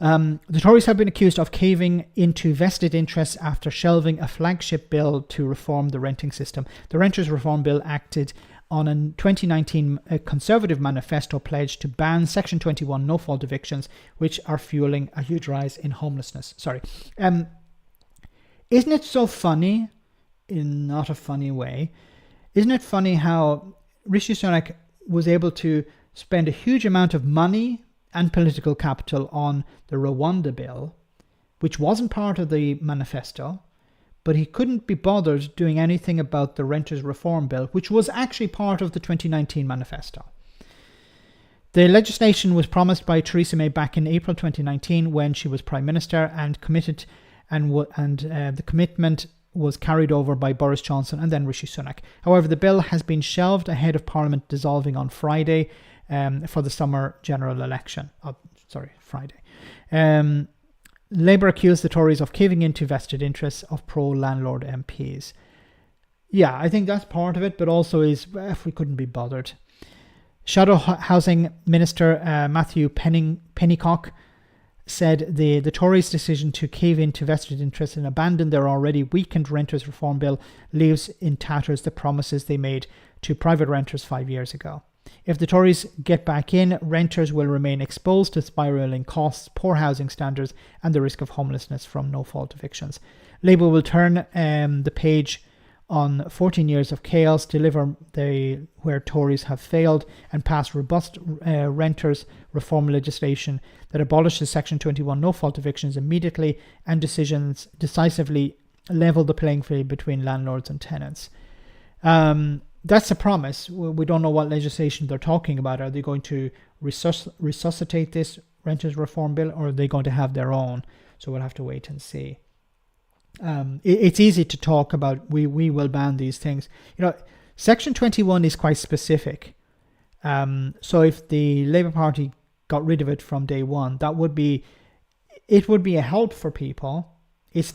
The Tories have been accused of caving into vested interests after shelving a flagship bill to reform the renting system. The Renters Reform Bill acted on a 2019 Conservative manifesto pledge to ban Section 21 no-fault evictions, which are fueling a huge rise in homelessness. Isn't it so funny, in not a funny way, isn't it funny how Rishi Sunak was able to spend a huge amount of money and political capital on the Rwanda bill, which wasn't part of the manifesto, but he couldn't be bothered doing anything about the Renters Reform Bill, which was actually part of the 2019 manifesto. The legislation was promised by Theresa May back in April 2019 when she was Prime Minister and committed, and the commitment was carried over by Boris Johnson and then Rishi Sunak. However, the bill has been shelved ahead of Parliament dissolving on Friday for the summer general election. Friday. Labour accused the Tories of caving into vested interests of pro-landlord MPs. Yeah, I think that's part of it, but also if we couldn't be bothered. Shadow Housing Minister Matthew Pennycock said the Tories' decision to cave into vested interests and abandon their already weakened Renters Reform Bill leaves in tatters the promises they made to private renters 5 years ago. If the Tories get back in, renters will remain exposed to spiralling costs, poor housing standards, and the risk of homelessness from no-fault evictions. Labour will turn the page on 14 years of chaos, deliver where Tories have failed, and pass robust renters reform legislation that abolishes Section 21 no-fault evictions immediately and decisively level the playing field between landlords and tenants. that's a promise. We don't know what legislation they're talking about. Are they going to resuscitate this renters reform bill, or are they going to have their own? So we'll have to wait and see. It's easy to talk about we will ban these things. Section 21 is quite specific. So if the Labour Party got rid of it from day one, it would be a help for people. It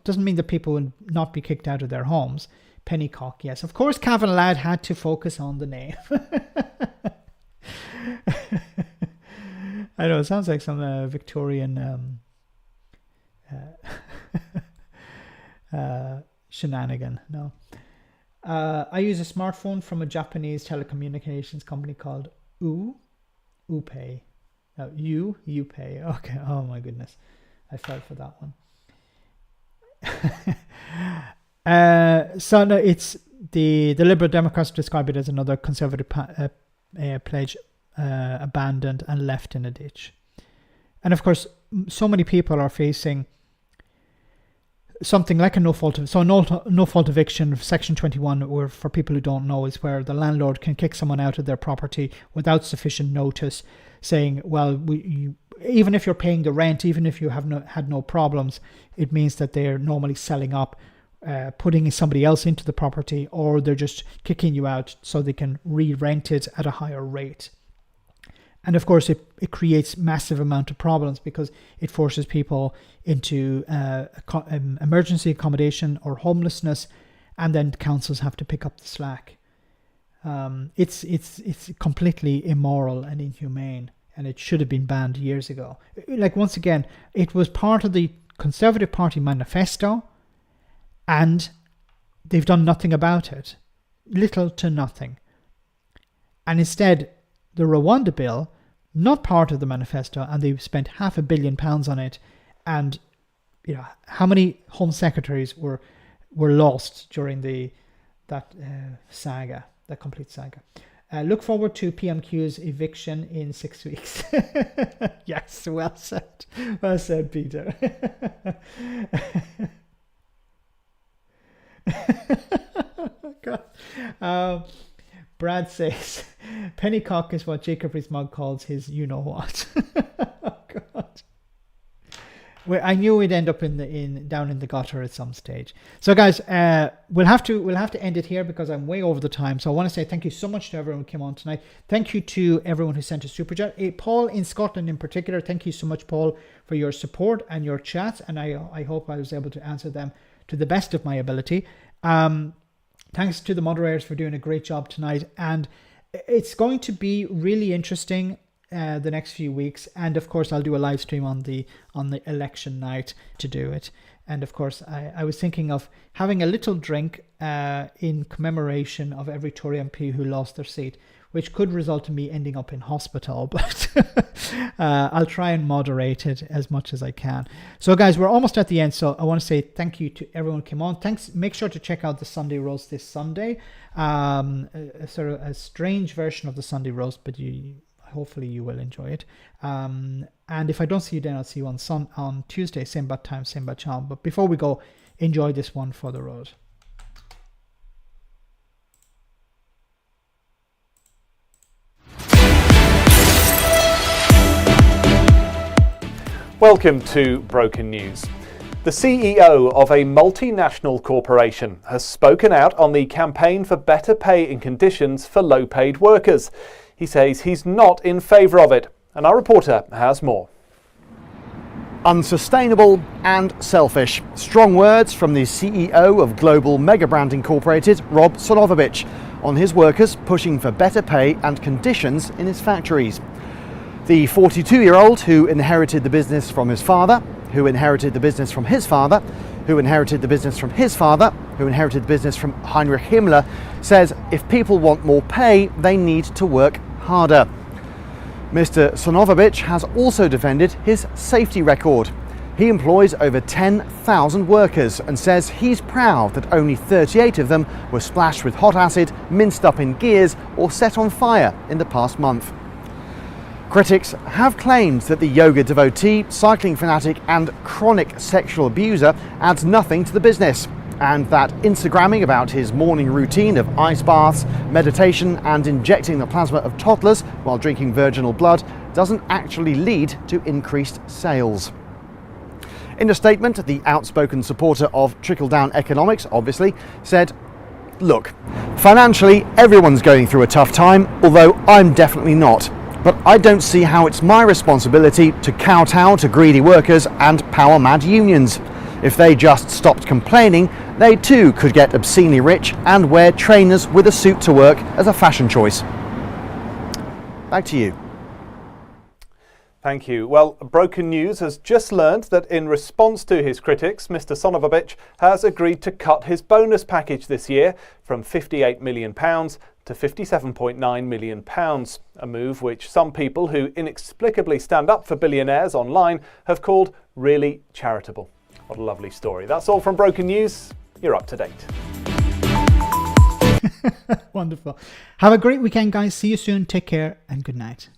doesn't mean that people would not be kicked out of their homes. Pennycock, yes. Of course, Cavan Lad had to focus on the name. I know, it sounds like some Victorian shenanigan. No. I use a smartphone from a Japanese telecommunications company called UPay. UPay. Okay. Oh my goodness. I fell for that one. So no, it's the Liberal Democrats describe it as another Conservative pledge abandoned and left in a ditch. And of course, so many people are facing something like a no fault eviction. Section 21, or for people who don't know, is where the landlord can kick someone out of their property without sufficient notice, saying, well, even if you're paying the rent, even if you have had no problems, it means that they're normally selling up, putting somebody else into the property, or they're just kicking you out so they can re-rent it at a higher rate. And of course, it creates massive amount of problems because it forces people into emergency accommodation or homelessness, and then councils have to pick up the slack. It's completely immoral and inhumane, and it should have been banned years ago. Like, once again, it was part of the Conservative Party manifesto, and they've done nothing about it. Little to nothing. And instead, the Rwanda bill, not part of the manifesto, and they've spent £500 million on it. And how many Home Secretaries were lost during that complete saga. Look forward to PMQ's eviction in 6 weeks. Yes, well said, Peter. God. Brad says, Pennycock is what Jacob Rees-Mogg calls his you-know-what. Oh, God. Well, I knew we'd end up down in the gutter at some stage. So, guys, we'll have to end it here because I'm way over the time. So I want to say thank you so much to everyone who came on tonight. Thank you to everyone who sent a super chat. Paul in Scotland in particular, thank you so much, Paul, for your support and your chats. And I hope I was able to answer them to the best of my ability. Thanks to the moderators for doing a great job tonight. And it's going to be really interesting the next few weeks. And of course, I'll do a live stream on the election night to do it. And of course, I was thinking of having a little drink in commemoration of every Tory MP who lost their seat, which could result in me ending up in hospital, but I'll try and moderate it as much as I can. So guys, we're almost at the end, so I want to say thank you to everyone who came on. Thanks. Make sure to check out the Sunday roast this Sunday. Sort of a strange version of the Sunday roast, but hopefully you will enjoy it. And if I don't see you then, I'll see you on Tuesday, same bad time, same bad channel. But before we go, enjoy this one for the road. Welcome to Broken News. The CEO of a multinational corporation has spoken out on the campaign for better pay and conditions for low-paid workers. He says he's not in favour of it, and our reporter has more. Unsustainable and selfish. Strong words from the CEO of Global Megabrand Incorporated, Rob Sonovovich, on his workers pushing for better pay and conditions in his factories. The 42-year-old who inherited the business from his father, who inherited the business from his father, who inherited the business from his father, who inherited the business from Heinrich Himmler, says if people want more pay, they need to work harder. Mr. Sonovovich has also defended his safety record. He employs over 10,000 workers and says he's proud that only 38 of them were splashed with hot acid, minced up in gears, or set on fire in the past month. Critics have claimed that the yoga devotee, cycling fanatic and chronic sexual abuser adds nothing to the business. and that Instagramming about his morning routine of ice baths, meditation and injecting the plasma of toddlers while drinking virginal blood doesn't actually lead to increased sales. In a statement, the outspoken supporter of trickle-down economics, obviously, said, "Look, financially everyone's going through a tough time, although I'm definitely not. But I don't see how it's my responsibility to kowtow to greedy workers and power-mad unions. If they just stopped complaining, they too could get obscenely rich and wear trainers with a suit to work as a fashion choice." Back to you. Thank you. Well, Broken News has just learned that in response to his critics, Mr. Sonovovich has agreed to cut his bonus package this year from £58 million to £57.9 million, a move which some people who inexplicably stand up for billionaires online have called really charitable. What a lovely story. That's all from Broken News. You're up to date. Wonderful. Have a great weekend, guys. See you soon. Take care and good night.